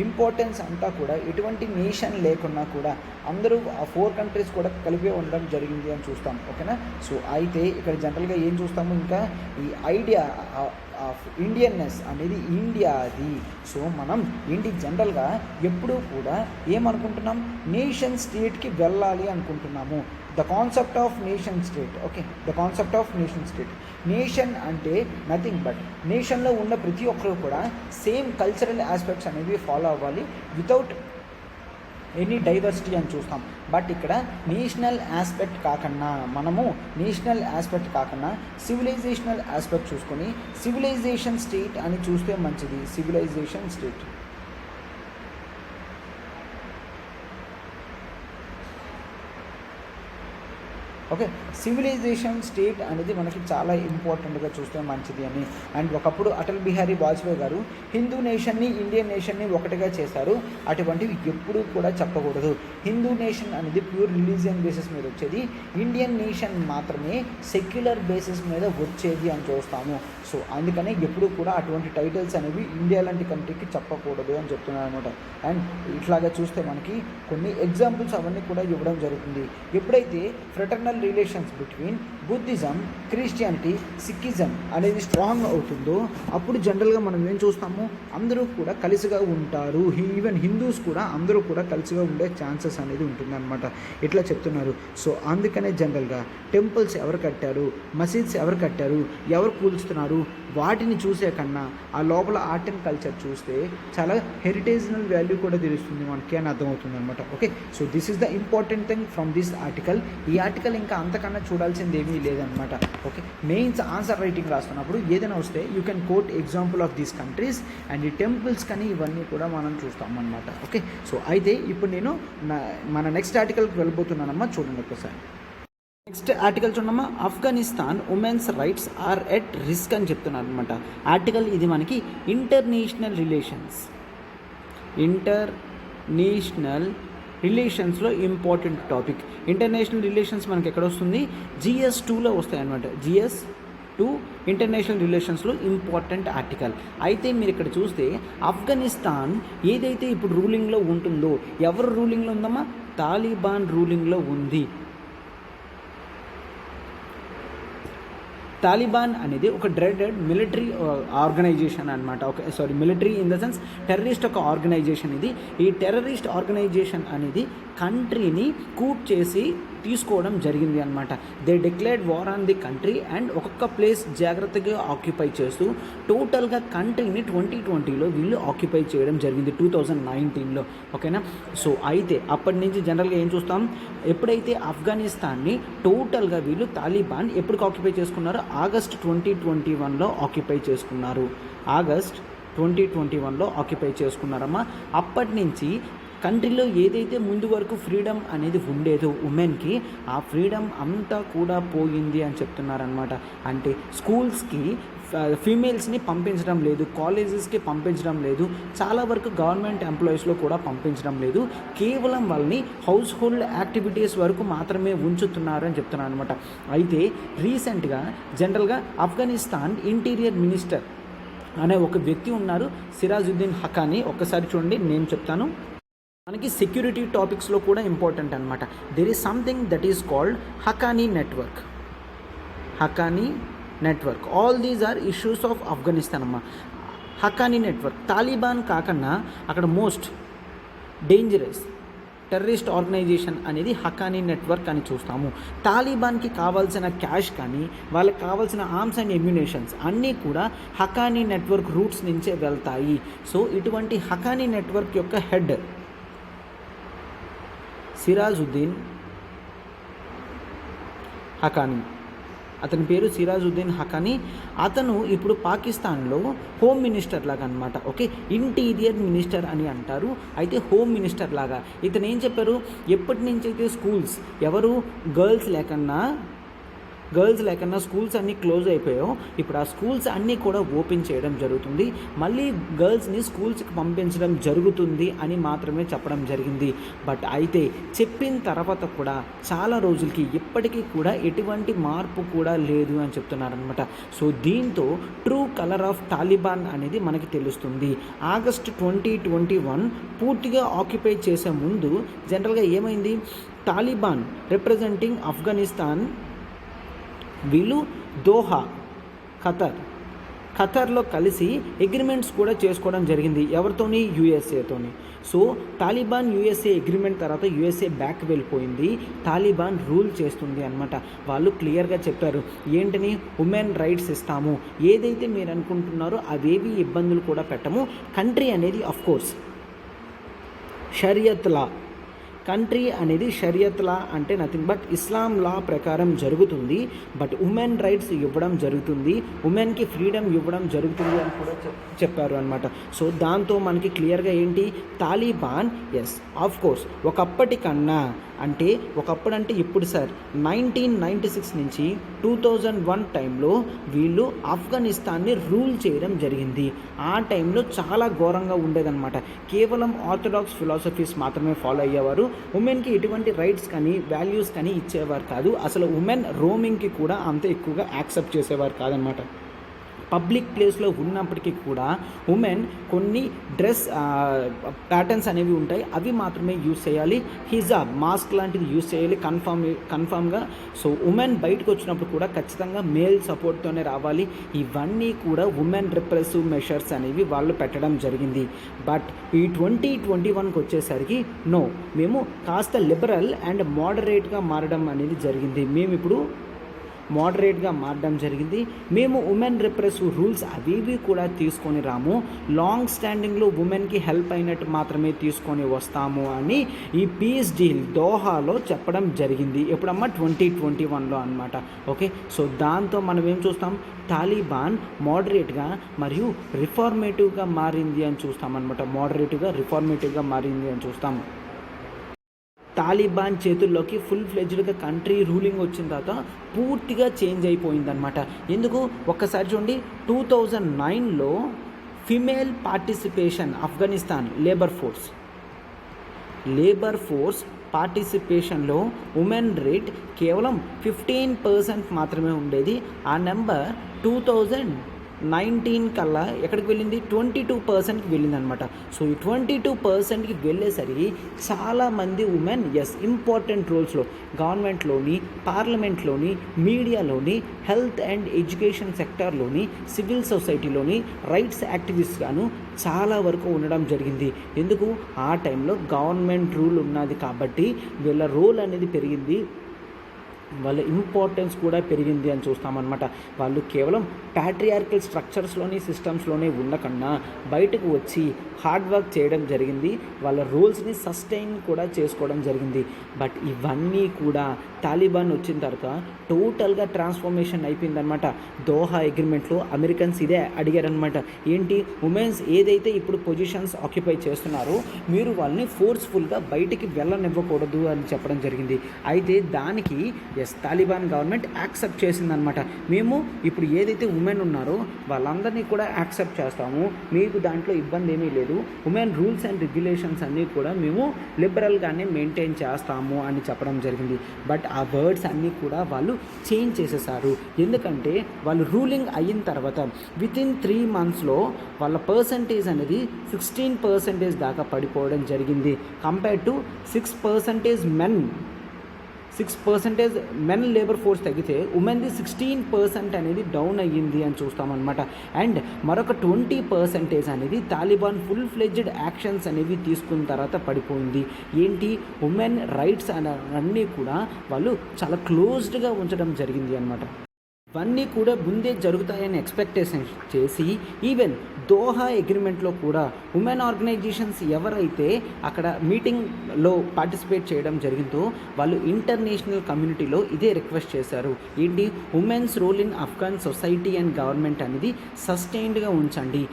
ఇంపార్టెన్స్ అంతా కూడా ఎటువంటి నేషన్ లేకున్నా కూడా అందరూ ఆ 4 కంట్రీస్ కూడా కలిపి ఉండడం జరిగింది అని చూస్తాం. ఓకేనా, సో అయితే ఇక్కడ జనరల్గా ఏం చూస్తాము, ఇంకా ఈ ఐడియా ఆఫ్ ఇండియన్నెస్ అనేది ఇండియాది. సో మనం ఏంటి జనరల్గా ఎప్పుడూ కూడా ఏమనుకుంటున్నాం, నేషన్ స్టేట్కి వెళ్ళాలి అనుకుంటున్నాము. The concept of nation state, okay, the concept of nation state. Nation అంటే నథింగ్ బట్ నేషన్లో ఉన్న ప్రతి ఒక్కరు కూడా సేమ్ కల్చరల్ ఆస్పెక్ట్స్ అనేవి ఫాలో అవ్వాలి వితౌట్ ఎనీ డైవర్సిటీ అని చూస్తాం. బట్ ఇక్కడ నేషనల్ ఆస్పెక్ట్ కాకుండా సివిలైజేషనల్ ఆస్పెక్ట్ చూసుకొని సివిలైజేషన్ స్టేట్ అని చూస్తే మంచిది. Civilization state, okay, civilization state అనేది మనకి చాలా ఇంపార్టెంట్గా చూస్తే మంచిది అని. అండ్ ఒకప్పుడు అటల్ బిహారీ వాజ్పేయి గారు హిందూ నేషన్ని ఇండియన్ నేషన్ని ఒకటిగా చేశారు. అటువంటివి ఎప్పుడూ కూడా చెప్పకూడదు. హిందూ నేషన్ అనేది ప్యూర్ రిలీజియన్ బేసిస్ మీద వచ్చేది, ఇండియన్ నేషన్ మాత్రమే సెక్యులర్ బేసిస్ మీద వచ్చేది అని చూస్తాము. సో అందుకనే ఎప్పుడు కూడా అటువంటి టైటిల్స్ అనేవి ఇండియా లాంటి కంట్రీకి చెప్పకూడదు అని చెప్తున్నాను అనమాట. అండ్ ఇట్లాగా చూస్తే మనకి కొన్ని ఎగ్జాంపుల్స్ అవన్నీ కూడా ఇవ్వడం జరుగుతుంది. ఎప్పుడైతే fraternal relations between Buddhism, Christianity, Sikhism అనేది స్ట్రాంగ్ అవుతుందో అప్పుడు జనరల్గా మనం ఏం చూస్తాము, అందరూ కూడా కలిసిగా ఉంటారు. ఈవెన్ హిందూస్ కూడా అందరూ కూడా కలిసిగా ఉండే ఛాన్సెస్ అనేది ఉంటుందన్నమాట. ఇట్లా చెప్తున్నారు. సో అందుకనే జనరల్గా టెంపుల్స్ ఎవరు కట్టారు, మసీద్స్ ఎవరు కట్టారు, ఎవరు కూల్చుతున్నారు, వాటిని చూసే కన్నా ఆ లోపల ఆర్ట్ అండ్ కల్చర్ చూస్తే చాలా హెరిటేజనల్ వాల్యూ కూడా తెలుస్తుంది మనకి అని అర్థమవుతుంది అనమాట. Okay, so this is the important thing from this article. ఈ ఆర్టికల్ ఇంకా అంతకన్నా చూడాల్సింది ఏమీ లేదనమాట. ఓకే, మెయిన్స్ ఆన్సర్ రైటింగ్ రాస్తున్నప్పుడు ఏదైనా వస్తే you can coat example of these countries and ఈ టెంపుల్స్ కానీ ఇవన్నీ కూడా మనం చూస్తాం అనమాట. ఓకే, సో అయితే ఇప్పుడు నేను మన నెక్స్ట్ ఆర్టికల్కి వెళ్ళిపోతున్నానమ్మా, చూడండి ఒకసారి. నెక్స్ట్ ఆర్టికల్ చూడమ్మా, Afghanistan women's rights are at risk అని చెప్తున్నారు అనమాట. ఆర్టికల్ ఇది మనకి ఇంటర్నేషనల్ రిలేషన్స్లో ఇంపార్టెంట్ టాపిక్. ఇంటర్నేషనల్ రిలేషన్స్ మనకి ఎక్కడ వస్తుంది, GS 2లో వస్తాయి అనమాట. GS 2 ఇంటర్నేషనల్ రిలేషన్స్లో ఇంపార్టెంట్ ఆర్టికల్. అయితే మీరు ఇక్కడ చూస్తే ఆఫ్ఘనిస్తాన్ ఏదైతే ఇప్పుడు రూలింగ్లో ఉంటుందో, ఎవరు రూలింగ్లో ఉందమ్మా, తాలిబాన్ రూలింగ్లో ఉంది. తాలిబాన్ అనేది ఒక డ్రెడెడ్ మిలిటరీ ఆర్గనైజేషన్ అనమాట. Military in the sense terrorist ఒక ఆర్గనైజేషన్ ఇది. ఈ టెర్రరిస్ట్ ఆర్గనైజేషన్ అనేది కంట్రీని కూప్ చేసి తీసుకోవడం జరిగింది అనమాట. They declared war on the country and ఒక్కొక్క ప్లేస్ జాగ్రత్తగా ఆక్యుపై చేస్తూ టోటల్గా కంట్రీని 2020లో వీళ్ళు ఆక్యుపై చేయడం జరిగింది, 2019లో. ఓకేనా, సో అయితే అప్పటి నుంచి జనరల్గా ఏం చూస్తాం, ఎప్పుడైతే ఆఫ్ఘనిస్తాన్ని టోటల్గా వీళ్ళు తాలిబాన్ ఎప్పుడు ఆక్యుపై చేసుకున్నారో ఆగస్ట్ 2021లో ఆక్యుపై చేసుకున్నారు. ఆగస్ట్ 2021లో ఆక్యుపై చేసుకున్నారమ్మా. అప్పటి నుంచి కంట్రీలో ఏదైతే ముందు వరకు ఫ్రీడమ్ అనేది ఉండేదో ఉమెన్కి, ఆ ఫ్రీడమ్ అంతా కూడా పోయింది అని చెప్తున్నారనమాట. అంటే స్కూల్స్కి ఫీమేల్స్ని పంపించడం లేదు, కాలేజెస్కి పంపించడం లేదు, చాలా వరకు గవర్నమెంట్ ఎంప్లాయీస్లో కూడా పంపించడం లేదు. కేవలం వాళ్ళని హౌస్ హోల్డ్ యాక్టివిటీస్ వరకు మాత్రమే ఉంచుతున్నారు అని చెప్తున్నారు అనమాట. అయితే రీసెంట్గా జనరల్గా ఆఫ్ఘనిస్తాన్ ఇంటీరియర్ మినిస్టర్ అనే ఒక వ్యక్తి ఉన్నారు, సిరాజుద్దీన్ హకానీ. ఒక్కసారి చూడండి, నేను చెప్తాను. మనకి సెక్యూరిటీ టాపిక్స్లో కూడా ఇంపార్టెంట్ అనమాట. There is something that is called Haqqani network. All these are issues of Afghanistan అమ్మ. హకానీ నెట్వర్క్ తాలిబాన్ కాకుండా అక్కడ మోస్ట్ డేంజరస్ టెర్రరిస్ట్ ఆర్గనైజేషన్ అనేది హకానీ నెట్వర్క్ అని చూస్తాము. తాలిబాన్కి కావాల్సిన క్యాష్ కానీ వాళ్ళకి కావాల్సిన ఆర్మ్స్ అండ్ ఎమ్యునేషన్స్ అన్నీ కూడా హకానీ నెట్వర్క్ రూట్స్ నుంచే వెళ్తాయి. సో ఇటువంటి హకానీ నెట్వర్క్ యొక్క హెడ్ సిరాజుద్దీన్ హకానీ, అతని పేరు సిరాజుద్దీన్ హకానీ. అతను ఇప్పుడు పాకిస్తాన్లో హోమ్ మినిస్టర్ లాగా అనమాట. ఓకే, ఇంటీరియర్ మినిస్టర్ అని అంటారు, అయితే హోమ్ మినిస్టర్ లాగా. ఇతను ఏం చెప్పారు, ఎప్పటి నుంచి అయితే స్కూల్స్ ఎవరు గర్ల్స్ లేకన్నా స్కూల్స్ అన్నీ క్లోజ్ అయిపోయాయో, ఇప్పుడు ఆ స్కూల్స్ అన్నీ కూడా ఓపెన్ చేయడం జరుగుతుంది, మళ్ళీ గర్ల్స్ని స్కూల్స్కి పంపించడం జరుగుతుంది అని మాత్రమే చెప్పడం జరిగింది. బట్ అయితే చెప్పిన తర్వాత కూడా చాలా రోజులకి ఇప్పటికీ కూడా ఎటువంటి మార్పు కూడా లేదు అని చెప్తున్నారనమాట. సో దీంతో ట్రూ కలర్ ఆఫ్ తాలిబాన్ అనేది మనకి తెలుస్తుంది. ఆగస్ట్ 2021 పూర్తిగా ఆక్యుపై చేసే ముందు జనరల్గా ఏమైంది, తాలిబాన్ రిప్రజెంటింగ్ ఆఫ్ఘనిస్తాన్ వీళ్ళు దోహా ఖతర్ ఖతర్లో కలిసి అగ్రిమెంట్స్ కూడా చేసుకోవడం జరిగింది. ఎవరితోని? యూఎస్ఏతోని. సో తాలిబాన్ యూఎస్ఏ అగ్రిమెంట్ తర్వాత యూఎస్ఏ బ్యాక్ వెళ్ళిపోయింది. తాలిబాన్ రూల్ చేస్తుంది అనమాట. వాళ్ళు క్లియర్గా చెప్పారు ఏంటని, ఉమెన్ రైట్స్ ఇస్తాము, ఏదైతే మీరు అనుకుంటున్నారో అవేవి ఇబ్బందులు కూడా పెట్టము. కంట్రీ అనేది అఫ్కోర్స్ షరియత్ లా, కంట్రీ అనేది షరియత్ లా అంటే నథింగ్ బట్ ఇస్లాం లా ప్రకారం జరుగుతుంది. బట్ ఉమెన్ రైట్స్ ఇవ్వడం జరుగుతుంది, ఉమెన్కి ఫ్రీడమ్ ఇవ్వడం జరుగుతుంది అని కూడా చెప్పారు అనమాట. సో దాంతో మనకి క్లియర్గా ఏంటి, తాలిబాన్ ఎస్ ఆఫ్ కోర్స్ ఒకప్పటికన్నా అంటే ఒకప్పుడంటే ఇప్పుడు సార్ 1996 నుంచి 2001 టైంలో వీళ్ళు ఆఫ్ఘనిస్తాన్ని రూల్ చేయడం జరిగింది. ఆ టైంలో చాలా ఘోరంగా ఉండేదన్నమాట. కేవలం ఆర్థడాక్స్ ఫిలాసఫీస్ మాత్రమే ఫాలో అయ్యేవారు. ఉమెన్కి ఎటువంటి రైట్స్ కానీ వాల్యూస్ కానీ ఇచ్చేవారు కాదు. అసలు ఉమెన్ రోమింగ్కి కూడా అంత ఎక్కువగా యాక్సెప్ట్ చేసేవారు కాదనమాట. పబ్లిక్ ప్లేస్లో ఉన్నప్పటికీ కూడా ఉమెన్ కొన్ని డ్రెస్ ప్యాటర్న్స్ అనేవి ఉంటాయి, అవి మాత్రమే యూజ్ చేయాలి. హిజాబ్ మాస్క్ లాంటిది యూజ్ చేయాలి కన్ఫామ్గా. సో ఉమెన్ బయటకు వచ్చినప్పుడు కూడా ఖచ్చితంగా మేల్ సపోర్ట్తోనే రావాలి. ఇవన్నీ కూడా ఉమెన్ రిప్రెసివ్ మెషర్స్ అనేవి వాళ్ళు పెట్టడం జరిగింది. బట్ ఈ 2021కి వచ్చేసరికి నో, మేము కాస్త లిబరల్ అండ్ మోడరేట్గా మారడం అనేది జరిగింది. మేము ఇప్పుడు మోడరేట్గా మారడం జరిగింది. మేము ఉమెన్ రిప్రెసివ్ రూల్స్ అవి కూడా తీసుకొని రాము, లాంగ్ స్టాండింగ్లో ఉమెన్కి హెల్ప్ అయినట్టు మాత్రమే తీసుకొని వస్తాము అని ఈ పీస్ డీల్ దోహాలో చెప్పడం జరిగింది. ఎప్పుడమ్మా 2021లో అనమాట. ఓకే, సో దాంతో మనం ఏం చూస్తాం, తాలిబాన్ మోడరేట్గా మరియు రిఫార్మేటివ్గా మారింది అని చూస్తాం అనమాట. మోడరేటివ్గా రిఫార్మేటివ్గా మారింది అని చూస్తాం. తాలిబాన్ చేతుల్లోకి ఫుల్ ఫ్లెడ్జ్డ్గా కంట్రీ రూలింగ్ వచ్చిన తర్వాత పూర్తిగా చేంజ్ అయిపోయిందనమాట. ఎందుకు ఒక్కసారి చూడండి, 2009లో female participation Afghanistan labour force పార్టిసిపేషన్లో ఉమెన్ రేట్ కేవలం 15% మాత్రమే ఉండేది. ఆ నెంబర్ 2019 కల్లా ఎక్కడికి వెళ్ళింది, 22%కి వెళ్ళింది అనమాట. సో ఈ 22%కి వెళ్ళేసరికి చాలామంది ఉమెన్ ఇంపార్టెంట్ రోల్స్లో, గవర్నమెంట్లోని, పార్లమెంట్లోని, మీడియాలోని, హెల్త్ అండ్ ఎడ్యుకేషన్ సెక్టార్లోని, సివిల్ సొసైటీలోని రైట్స్ యాక్టివిస్ట్గాను చాలా వరకు ఉండడం జరిగింది. ఎందుకు, ఆ టైంలో గవర్నమెంట్ రూల్ ఉన్నది కాబట్టి వీళ్ళ రోల్ అనేది పెరిగింది, వాళ్ళ ఇంపార్టెన్స్ కూడా పెరిగింది అని చూస్తామన్నమాట. వాళ్ళు కేవలం ప్యాట్రియార్కల్ స్ట్రక్చర్స్లోని సిస్టమ్స్లోనే ఉండకుండా బయటకు వచ్చి హార్డ్ వర్క్ చేయడం జరిగింది, వాళ్ళ రోల్స్ని సస్టైన్ కూడా చేసుకోవడం జరిగింది. బట్ ఇవన్నీ కూడా తాలిబాన్ వచ్చిన తర్వాత టోటల్గా ట్రాన్స్ఫర్మేషన్ అయిపోయిందనమాట. దోహా అగ్రిమెంట్లో అమెరికన్స్ ఇదే అడిగారనమాట, ఏంటి ఉమెన్స్ ఏదైతే ఇప్పుడు పొజిషన్స్ ఆక్యుపై చేస్తున్నారో మీరు వాళ్ళని ఫోర్స్ఫుల్గా బయటికి వెళ్ళనివ్వకూడదు అని చెప్పడం జరిగింది. అయితే దానికి తాలిబాన్ గవర్నమెంట్ యాక్సెప్ట్ చేసిందనమాట. మేము ఇప్పుడు ఏదైతే ఉమెన్ ఉన్నారో వాళ్ళందరినీ కూడా యాక్సెప్ట్ చేస్తాము, మీకు దాంట్లో ఇబ్బంది ఏమీ లేదు, ఉమెన్ రూల్స్ అండ్ రెగ్యులేషన్స్ అన్నీ కూడా మేము లిబరల్గానే మెయింటైన్ చేస్తాము అని చెప్పడం జరిగింది. బట్ ఆ వర్డ్స్ అన్నీ కూడా వాళ్ళు చేంజ్ చేసేసారు. ఎందుకంటే వాళ్ళు రూలింగ్ అయిన తర్వాత వితిన్ 3 monthsలో వాళ్ళ పర్సంటేజ్ అనేది 16% దాకా పడిపోవడం జరిగింది. Compare to 6% men labour force తగ్గితే ఉమెన్ది 16% అనేది డౌన్ అయ్యింది అని చూస్తామన్నమాట. అండ్ మరొక 20% అనేది తాలిబాన్ ఫుల్ ఫ్లెడ్జ్డ్ యాక్షన్స్ అనేవి తీసుకున్న తర్వాత పడిపోయింది. ఏంటి, ఉమెన్ రైట్స్ అన్నీ కూడా వాళ్ళు చాలా క్లోజ్డ్గా ఉంచడం జరిగింది అన్నమాట. ఇవన్నీ కూడా ముందే జరుగుతాయని ఎక్స్పెక్టేషన్ చేసి ఈవెన్ దోహా అగ్రిమెంట్లో కూడా ఉమెన్ ఆర్గనైజేషన్స్ ఎవరైతే అక్కడ మీటింగ్లో పార్టిసిపేట్ చేయడం జరిగిందో వాళ్ళు ఇంటర్నేషనల్ కమ్యూనిటీలో ఇదే రిక్వెస్ట్ చేశారు, ఏంటి, women's role in Afghan society and government అనేది సస్టైన్డ్గా ఉంచండి,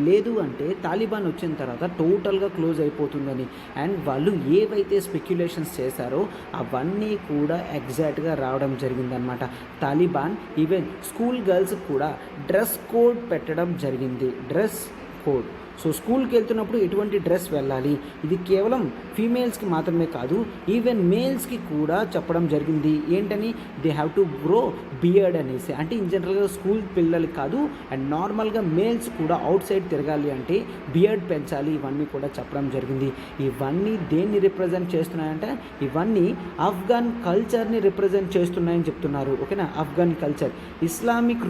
లేదు అంటే తాలిబాన్ వచ్చిన తర్వాత టోటల్గా క్లోజ్ అయిపోతుందని. అండ్ వాళ్ళు ఏవైతే స్పెక్యులేషన్స్ చేశారో అవన్నీ కూడా ఎగ్జాక్ట్గా రావడం జరిగిందనమాట. తాలిబాన్ ఈవెన్ స్కూల్ గర్ల్స్ కూడా డ్రెస్ కోడ్ పెట్టడం జరిగింది. డ్రెస్ కోడ్ సో స్కూల్కి వెళ్తున్నప్పుడు ఎటువంటి డ్రెస్ వెళ్ళాలి, ఇది కేవలం ఫీమేల్స్కి మాత్రమే కాదు, ఈవెన్ మేల్స్కి కూడా చెప్పడం జరిగింది. ఏంటని, they have to grow beard అనేసి. అంటే ఇన్ జనరల్గా స్కూల్ పిల్లలకి కాదు, అండ్ నార్మల్గా మేల్స్ కూడా అవుట్ సైడ్ తిరగాలి అంటే బియర్డ్ పెంచాలి, ఇవన్నీ కూడా చెప్పడం జరిగింది. ఇవన్నీ దేన్ని రిప్రజెంట్ చేస్తున్నాయంటే ఇవన్నీ ఆఫ్ఘన్ కల్చర్ని రిప్రజెంట్ చేస్తున్నాయని చెప్తున్నారు. ఓకేనా, Afghan culture, Islamic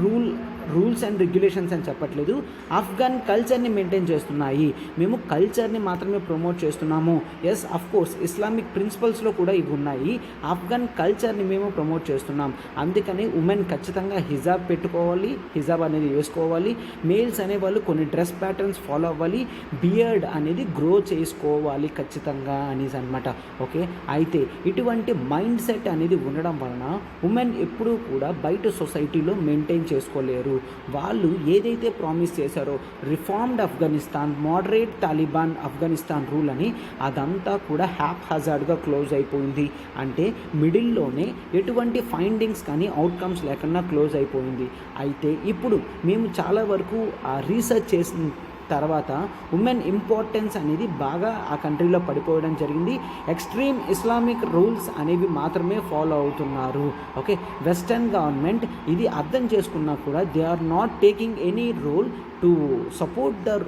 rules and regulations అని చెప్పట్లేదు, ఆఫ్ఘన్ కల్చర్ని మెయింటైన్ చేస్తున్నాయి. మేము కల్చర్ని మాత్రమే ప్రమోట్ చేస్తున్నాము. ఎస్, అఫ్ కోర్స్ ఇస్లామిక్ ప్రిన్సిపల్స్లో కూడా ఇవి ఉన్నాయి, ఆఫ్ఘన్ కల్చర్ని మేము ప్రమోట్ చేస్తున్నాం. అందుకని ఉమెన్ ఖచ్చితంగా హిజాబ్ పెట్టుకోవాలి, హిజాబ్ అనేది వేసుకోవాలి. మేల్స్ అనేవాళ్ళు కొన్ని డ్రెస్ ప్యాటర్న్స్ ఫాలో అవ్వాలి, బియర్డ్ అనేది గ్రో చేసుకోవాలి ఖచ్చితంగా అనేసి అనమాట. ఓకే, అయితే ఇటువంటి మైండ్ సెట్ అనేది ఉండడం వలన ఉమెన్ ఎప్పుడూ కూడా బయట సొసైటీలో మెయింటైన్ చేసుకోలేరు. వాళ్ళు ఏదైతే ప్రామిస్ చేశారో reformed Afghanistan, moderate Taliban Afghanistan rule అని, అదంతా కూడా హ్యాప్హజార్డ్గా క్లోజ్ అయిపోయింది. అంటే మిడిల్లోనే ఎటువంటి ఫైండింగ్స్ కానీ అవుట్కమ్స్ లేకుండా క్లోజ్ అయిపోయింది. అయితే ఇప్పుడు మేము చాలా వరకు రీసెర్చ్ చేసిన తర్వాత ఉమెన్ ఇంపార్టెన్స్ అనేది బాగా ఆ కంట్రీలో పడిపోవడం జరిగింది. ఎక్స్ట్రీమ్ ఇస్లామిక్ రూల్స్ అనేవి మాత్రమే ఫాలో అవుతున్నారు. ఓకే, వెస్టర్న్ గవర్నమెంట్ ఇది అర్థం చేసుకున్నా కూడా they are not taking any role to support the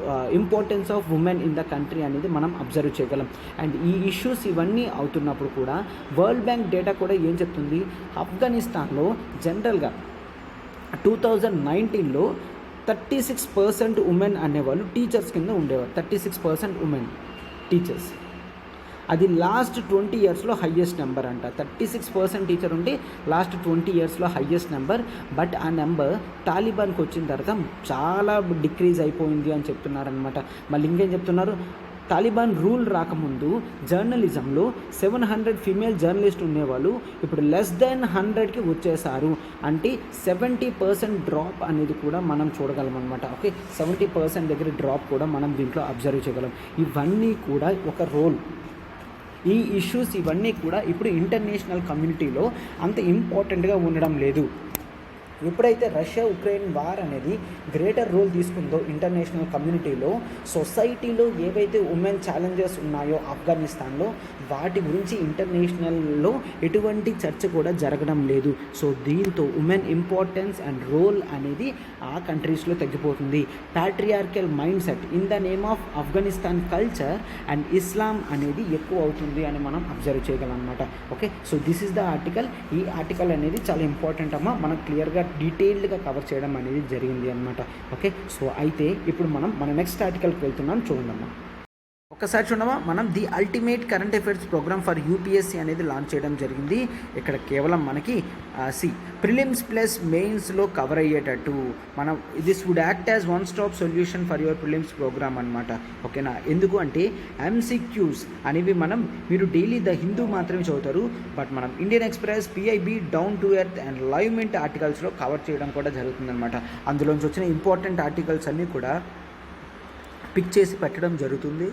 importance of women in the country అనేది మనం అబ్జర్వ్ చేయగలం. అండ్ ఈ ఇష్యూస్ ఇవన్నీ అవుతున్నప్పుడు కూడా వరల్డ్ బ్యాంక్ డేటా కూడా ఏం చెప్తుంది, ఆఫ్ఘనిస్తాన్లో జనరల్గా 2019లో 36% ఉమెన్ అనేవాళ్ళు టీచర్స్ కింద ఉండేవారు. 36% ఉమెన్ టీచర్స్, అది లాస్ట్ 20 ఇయర్స్లో హయ్యెస్ట్ నెంబర్ అంట. 36% టీచర్ ఉండి లాస్ట్ 20 ఇయర్స్లో హయ్యెస్ట్ నెంబర్. బట్ ఆ నెంబర్ తాలిబాన్కి వచ్చిన తర్వాత చాలా డిక్రీజ్ అయిపోయింది అని చెప్తున్నారనమాట. మళ్ళీ ఇంకేం చెప్తున్నారు, తాలిబాన్ రూల్ రాకముందు జర్నలిజంలో 700 ఫీమేల్ జర్నలిస్ట్ ఉండేవాళ్ళు, ఇప్పుడు లెస్ దెన్ 100కి వచ్చేసారు. అంటే 70% డ్రాప్ అనేది కూడా మనం చూడగలం అనమాట. ఓకే, 70% దగ్గర డ్రాప్ కూడా మనం దీంట్లో అబ్జర్వ్ చేయగలం. ఇవన్నీ కూడా ఒక రోల్. ఈ ఇష్యూస్ ఇవన్నీ కూడా ఇప్పుడు ఇంటర్నేషనల్ కమ్యూనిటీలో అంత ఇంపార్టెంట్గా ఉండడం లేదు. ఎప్పుడైతే రష్యా ఉక్రెయిన్ వార్ అనేది గ్రేటర్ రోల్ తీసుకుందో ఇంటర్నేషనల్ కమ్యూనిటీలో, సొసైటీలో ఏవైతే ఉమెన్ ఛాలెంజెస్ ఉన్నాయో ఆఫ్ఘనిస్తాన్లో, వాటి గురించి ఇంటర్నేషనల్లో ఎటువంటి చర్చ కూడా జరగడం లేదు. సో దీంతో ఉమెన్ ఇంపార్టెన్స్ అండ్ రోల్ అనేది ఆ కంట్రీస్లో తగ్గిపోతుంది. Patriarchal mindset in the name of Afghanistan culture and Islam అనేది ఎక్కువ అవుతుంది అని మనం అబ్జర్వ్ చేయగలం అనమాట. Okay, so this is the article. ఈ ఆర్టికల్ అనేది చాలా ఇంపార్టెంట్ అమ్మా, మనం క్లియర్గా డీటెయిల్డ్గా కవర్ చేయడం అనేది జరిగింది అనమాట. ఓకే, సో అయితే ఇప్పుడు మన నెక్స్ట్ ఆర్టికల్కి వెళ్తున్నాం, చూడండి. ఒకసారి చూడమా, మనం the ultimate current affairs programme for UPSC అనేది లాంచ్ చేయడం జరిగింది. ఇక్కడ కేవలం మనకి ప్రిలిమ్స్ ప్లస్ మెయిన్స్లో కవర్ అయ్యేటట్టు మనం this would act as one stop solution for your prelims programme అనమాట. ఓకేనా, ఎందుకు అంటే ఎంసీక్యూస్ అనేవి మీరు డైలీ ద హిందూ మాత్రమే చదువుతారు, బట్ మనం Indian Express, PIB, down to earth and Live Mint ఆర్టికల్స్లో కవర్ చేయడం కూడా జరుగుతుందన్నమాట. అందులోంచి వచ్చిన ఇంపార్టెంట్ ఆర్టికల్స్ అన్నీ కూడా పిక్ చేసి పెట్టడం జరుగుతుంది.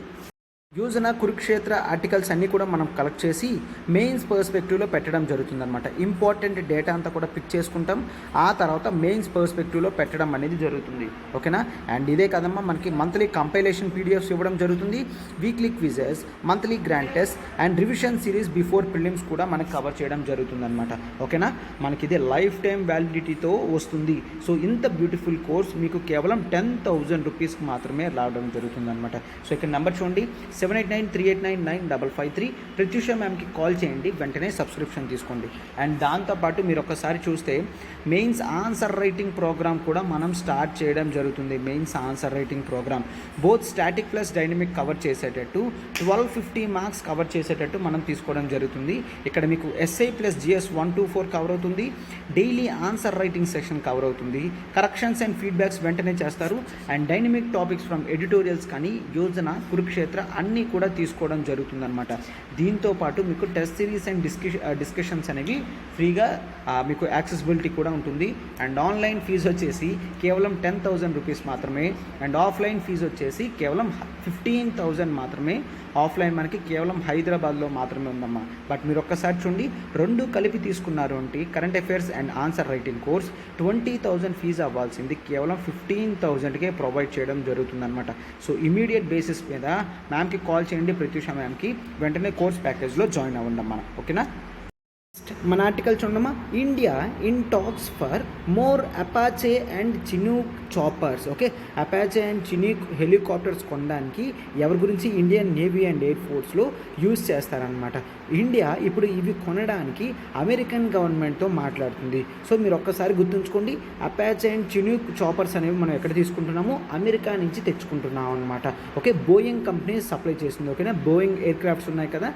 యోజన, కురుక్షేత్ర ఆర్టికల్స్ అన్నీ కూడా మనం కలెక్ట్ చేసి మెయిన్స్ పర్స్పెక్టివ్లో పెట్టడం జరుగుతుందన్నమాట. ఇంపార్టెంట్ డేటా అంతా కూడా పిక్ చేసుకుంటాం, ఆ తర్వాత మెయిన్స్ పర్స్పెక్టివ్లో పెట్టడం అనేది జరుగుతుంది. ఓకేనా, అండ్ ఇదే కదమ్మా మనకి మంత్లీ కంపైలేషన్ పీడిఎఫ్స్ ఇవ్వడం జరుగుతుంది, weekly quizzes, monthly grand test and revision series before prelims కూడా మనకి కవర్ చేయడం జరుగుతుందన్నమాట. ఓకేనా, మనకి ఇదే లైఫ్ టైం వ్యాలిడిటీతో వస్తుంది. సో ఇంత బ్యూటిఫుల్ కోర్స్ మీకు కేవలం 10,000 రూపీస్కి మాత్రమే రావడం జరుగుతుందన్నమాట. సో ఇక్కడ నెంబర్ చూడండి, 7893899553. ప్రత్యూష మ్యామ్కి కాల్ చేయండి, వెంటనే సబ్స్క్రిప్షన్ తీసుకోండి. అండ్ దాంతోపాటు మీరు ఒకసారి చూస్తే మెయిన్స్ ఆన్సర్ రైటింగ్ ప్రోగ్రామ్ కూడా మనం స్టార్ట్ చేయడం జరుగుతుంది. Mains answer writing programme both static plus dynamic cover చేసేటట్టు 1250 మార్క్స్ కవర్ చేసేటట్టు మనం తీసుకోవడం జరుగుతుంది. ఇక్కడ మీకు SI plus GS 1 to 4 cover అవుతుంది, daily answer writing section cover అవుతుంది, కరెక్షన్స్ అండ్ ఫీడ్బ్యాక్స్ వెంటనే చేస్తారు, and dynamic topics from editorials కానీ యోజన, కురుక్షేత్ర అన్ని ఇవన్నీ కూడా తీసుకోవడం జరుగుతుందన్నమాట. దీంతోపాటు మీకు టెస్ట్ సిరీస్ అండ్ డిస్కషన్స్ అనేవి ఫ్రీగా మీకు యాక్సెసిబిలిటీ కూడా ఉంటుంది. అండ్ ఆన్లైన్ ఫీజు వచ్చేసి కేవలం 10,000 రూపీస్ మాత్రమే, అండ్ ఆఫ్లైన్ ఫీజు వచ్చేసి కేవలం 15,000 మాత్రమే. ఆఫ్లైన్ మనకి కేవలం హైదరాబాద్లో మాత్రమే ఉందమ్మా. బట్ మీరు ఒక్కసారి చూడండి, రెండు కలిపి తీసుకున్నారు అంటే current affairs and answer writing course 20,000 fees అవ్వాల్సింది కేవలం 15,000కే ప్రొవైడ్ చేయడం జరుగుతుందన్నమాట. సో ఇమీడియట్ బేసిస్ మీద మ్యామ్కి కాల్ చేయండి, ప్రత్యూష మ్యామ్కి, వెంటనే కోర్స్ ప్యాకేజ్లో జాయిన్ అవ్వండి అమ్మా. ఓకేనా? మన ఆర్టికల్ చూడమ్మా, India in talks for more Apache and Chinook choppers. Okay, Apache and Chinook helicopters కొనడానికి ఎవరి గురించి? ఇండియన్ నేవీ అండ్ ఎయిర్ ఫోర్స్లో యూజ్ చేస్తారనమాట. ఇండియా ఇప్పుడు ఇవి కొనడానికి అమెరికన్ గవర్నమెంట్తో మాట్లాడుతుంది. సో మీరు ఒక్కసారి గుర్తుంచుకోండి, అపాచే అండ్ చినూక్ చాపర్స్ అనేవి మనం ఎక్కడ తీసుకుంటున్నాము? అమెరికా నుంచి తెచ్చుకుంటున్నాం అనమాట. ఓకే, బోయింగ్ కంపెనీ సప్లై చేస్తుంది. ఓకేనా, బోయింగ్ ఎయిర్ క్రాఫ్ట్స్ ఉన్నాయి కదా,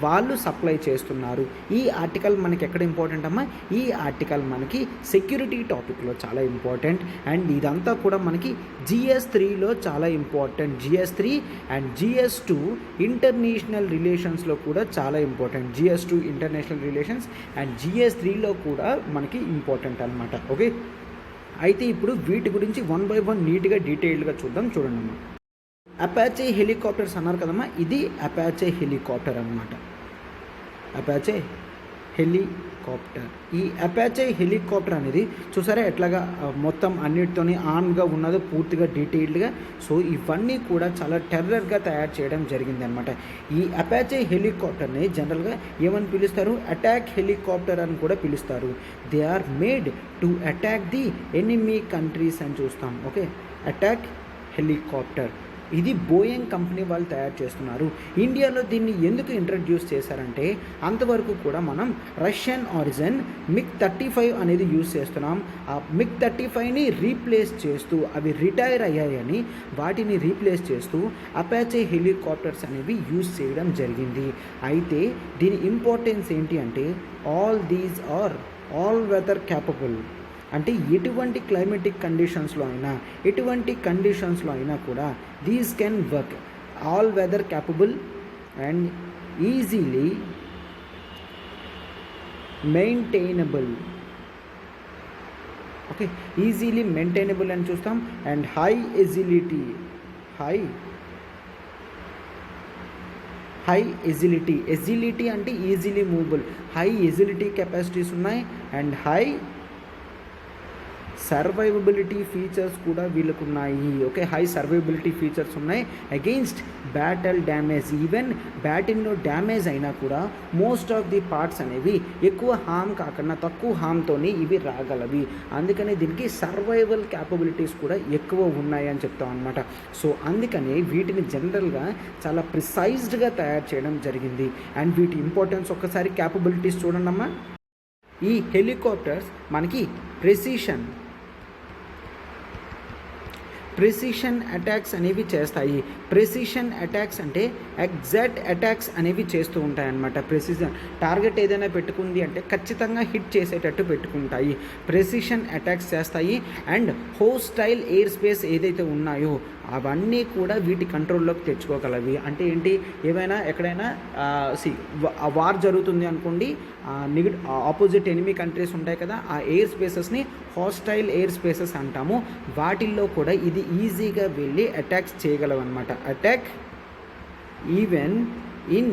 వాళ్ళు సప్లై చేస్తున్నారు. ఈ ఆర్టికల్ మనకి ఎక్కడ ఇంపార్టెంట్ అమ్మా? ఈ ఆర్టికల్ మనకి సెక్యూరిటీ టాపిక్లో చాలా ఇంపార్టెంట్. అండ్ ఇదంతా కూడా మనకి GS3లో చాలా important. GS3 and GS2 international రిలేషన్స్లో కూడా చాలా important. GS2 international relations and GS3లో కూడా మనకి ఇంపార్టెంట్ అనమాట. ఓకే, అయితే ఇప్పుడు వీటి గురించి 1 by 1 నీట్గా డీటెయిల్డ్గా చూద్దాం. చూడండి అమ్మా, అపాచే హెలికాప్టర్స్ అన్నారు కదమ్మా, ఇది అపాచే హెలికాప్టర్ అనమాట. Apache helicopter. ఈ అపాచే హెలికాప్టర్ అనేది చూసారా ఎట్లాగా మొత్తం అన్నిటితోని ఆన్గా ఉన్నదో పూర్తిగా డీటెయిల్డ్గా. సో ఇవన్నీ కూడా చాలా టెర్రర్గా తయారు చేయడం జరిగింది అనమాట. ఈ అపాచే హెలికాప్టర్ని జనరల్గా ఏమని పిలుస్తారు? అటాక్ హెలికాప్టర్ అని కూడా పిలుస్తారు. They are made to attack the enemy countries అని చూస్తాం. ఓకే, అటాక్ హెలికాప్టర్ ఇది బోయింగ్ కంపెనీ వాళ్ళు తయారు చేస్తున్నారు. ఇండియాలో దీన్ని ఎందుకు ఇంట్రడ్యూస్ చేశారంటే, అంతవరకు కూడా మనం రష్యన్ ఆరిజిన్ MiG-35 అనేది యూజ్ చేస్తున్నాం. ఆ MiG-35ని రీప్లేస్ చేస్తూ, అవి రిటైర్ అయ్యాయని వాటిని రీప్లేస్ చేస్తూ అపాచే హెలికాప్టర్స్ అనేవి యూజ్ చేయడం జరిగింది. అయితే దీని ఇంపార్టెన్స్ ఏంటి అంటే, all these are all weather capable. అంటే ఎటువంటి క్లైమేటిక్ కండిషన్స్లో అయినా, ఎటువంటి కండిషన్స్లో అయినా కూడా these can work. All weather capable and easily maintainable. Okay, easily maintainable అని చూస్తాం. And high agility. High agility అంటే easily movable. High agility capacities ఉన్నాయి అండ్ హై సర్వైవబిలిటీ ఫీచర్స్ కూడా వీళ్ళకు ఉన్నాయి. ఓకే, హై సర్వైవబిలిటీ ఫీచర్స్ ఉన్నాయి అగెయిన్స్ట్ బ్యాటిల్ డ్యామేజ్. ఈవెన్ బ్యాటిల్లో damage అయినా కూడా మోస్ట్ ఆఫ్ ది పార్ట్స్ అనేవి ఎక్కువ హామ్ కాకుండా తక్కువ హామ్తోని ఇవి రాగలవి. అందుకని దీనికి సర్వైవల్ క్యాపబిలిటీస్ కూడా ఎక్కువ ఉన్నాయి అని చెప్తాం అనమాట. సో అందుకని వీటిని జనరల్గా చాలా ప్రిసైజ్డ్గా తయారు చేయడం జరిగింది. అండ్ వీటి ఇంపార్టెన్స్ ఒక్కసారి క్యాపబిలిటీస్ చూడండి అమ్మా. ఈ హెలికాప్టర్స్ మనకి ప్రెసిషన్ అటాక్స్ అనేవి చేస్తాయి. ప్రెసిషన్ అటాక్స్ అంటే ఎగ్జాక్ట్ అటాక్స్ అనేవి చేస్తూ ఉంటాయి అన్నమాట. ప్రెసిషన్ టార్గెట్ ఏదైనా పెట్టుకుంది అంటే ఖచ్చితంగా హిట్ చేసేటట్టు పెట్టుకుంటాయి. ప్రెసిషన్ అటాక్స్ చేస్తాయి. అండ్ హోస్టైల్ ఎయిర్ స్పేస్ ఏదైతే ఉన్నాయో అవన్నీ కూడా వీటి కంట్రోల్లోకి తెచ్చుకోగలవి. అంటే ఏంటి, ఏమైనా ఎక్కడైనా వార్ జరుగుతుంది అనుకోండి, ఆపోజిట్ ఎనిమీ కంట్రీస్ ఉంటాయి కదా, ఆ ఎయిర్ స్పేసెస్ని హాస్టైల్ ఎయిర్ స్పేసెస్ అంటాము. వాటిల్లో కూడా ఇది ఈజీగా వెళ్ళి అటాక్స్ చేయగలవు అనమాట. అటాక్ ఈవెన్ ఇన్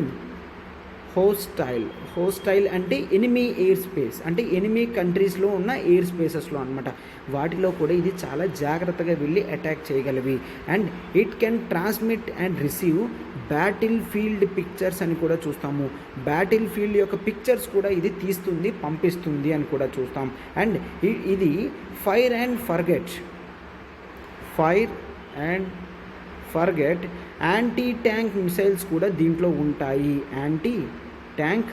హోస్టైల్ అంటే ఎనిమీ ఎయిర్ స్పేస్, అంటే ఎనిమీ కంట్రీస్లో ఉన్న ఎయిర్ స్పేసెస్లో అనమాట. వాటిలో కూడా ఇది చాలా జాగ్రత్తగా వెళ్ళి అటాక్ చేయగలవి. And it can transmit and receive battlefield pictures అని కూడా చూస్తాము. బ్యాటిల్ ఫీల్డ్ యొక్క పిక్చర్స్ కూడా ఇది తీస్తుంది, పంపిస్తుంది అని కూడా చూస్తాం. అండ్ ఇది fire and forget anti tank missiles కూడా దీంట్లో ఉంటాయి. యాంటీ ట్యాంక్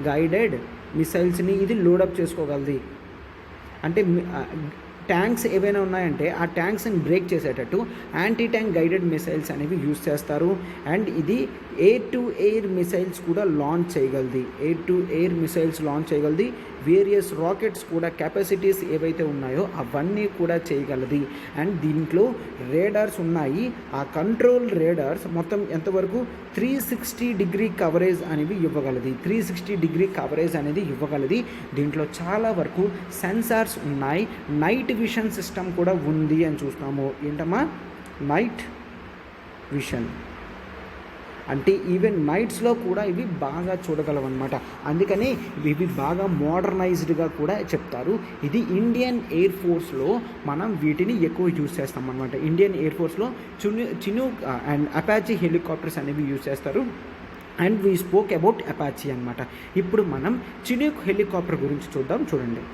గైడెడ్ మిసైల్స్ని ఇది లోడప్ చేసుకోగలది. అంటే ట్యాంక్స్ ఏవైనా ఉన్నాయంటే ఆ ట్యాంక్స్ని బ్రేక్ చేసేటట్టు యాంటీ ట్యాంక్ గైడెడ్ మిసైల్స్ అనేవి యూస్ చేస్తారు. అండ్ ఇది ఎయిర్ టు ఎయిర్ మిసైల్స్ కూడా లాంచ్ చేయగలది. వేరియస్ రాకెట్స్ కూడా కెపాసిటీస్ ఏవైతే ఉన్నాయో అవన్నీ కూడా చేయగలది. అండ్ దీంట్లో రేడార్స్ ఉన్నాయి. ఆ కంట్రోల్ రేడార్స్ మొత్తం ఎంతవరకు 360 డిగ్రీ కవరేజ్ అనేది ఇవ్వగలది. దీంట్లో చాలా వరకు సెన్సార్స్ ఉన్నాయి. నైట్ విషన్ సిస్టమ్ కూడా ఉంది అని చూస్తాము. ఏంటమ్మా, నైట్ విషన్ అంటే ఈవెన్ నైట్స్లో కూడా ఇవి బాగా చూడగలవన్నమాట. అందుకని ఇవి బాగా మోడర్నైజ్డ్గా కూడా చెప్తారు. ఇది ఇండియన్ ఎయిర్ ఫోర్స్లో మనం వీటిని ఎక్కువ యూజ్ చేస్తాం అనమాట. ఇండియన్ ఎయిర్ ఫోర్స్లో చినూక్ అండ్ అపాచీ హెలికాప్టర్స్ అనేవి యూజ్ చేస్తారు. And we spoke about Apache అనమాట. ఇప్పుడు మనం చినూక్ హెలికాప్టర్ గురించి చూడండి.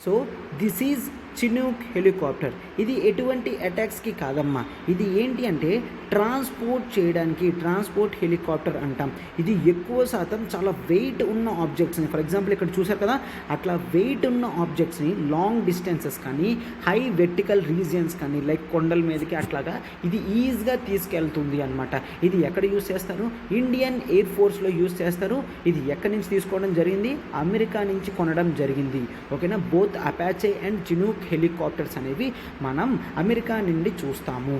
So this is Chinook helicopter. ఇది ఎటువంటి అటాక్స్కి కాదమ్మా. ఇది ఏంటి అంటే ట్రాన్స్పోర్ట్ హెలికాప్టర్ అంటాం. ఇది ఎక్కువ శాతం చాలా వెయిట్ ఉన్న ఆబ్జెక్ట్స్ని, ఫర్ ఎగ్జాంపుల్ ఇక్కడ చూసారు కదా, అట్లా వెయిట్ ఉన్న ఆబ్జెక్ట్స్ని లాంగ్ డిస్టెన్సెస్ కానీ హై వెర్టికల్ రీజియన్స్ కానీ లైక్ కొండల మీదకి అట్లాగా ఇది ఈజీగా తీసుకెళ్తుంది అనమాట. ఇది ఎక్కడ యూస్ చేస్తారు? ఇండియన్ ఎయిర్ ఫోర్స్లో యూస్ చేస్తారు. ఇది ఎక్కడి నుంచి తీసుకోవడం జరిగింది? అమెరికా నుంచి కొనడం జరిగింది. ఓకేనా. Both Apache and Chinook helicopters అనేవి మనం అమెరికా నుండి చూస్తాము.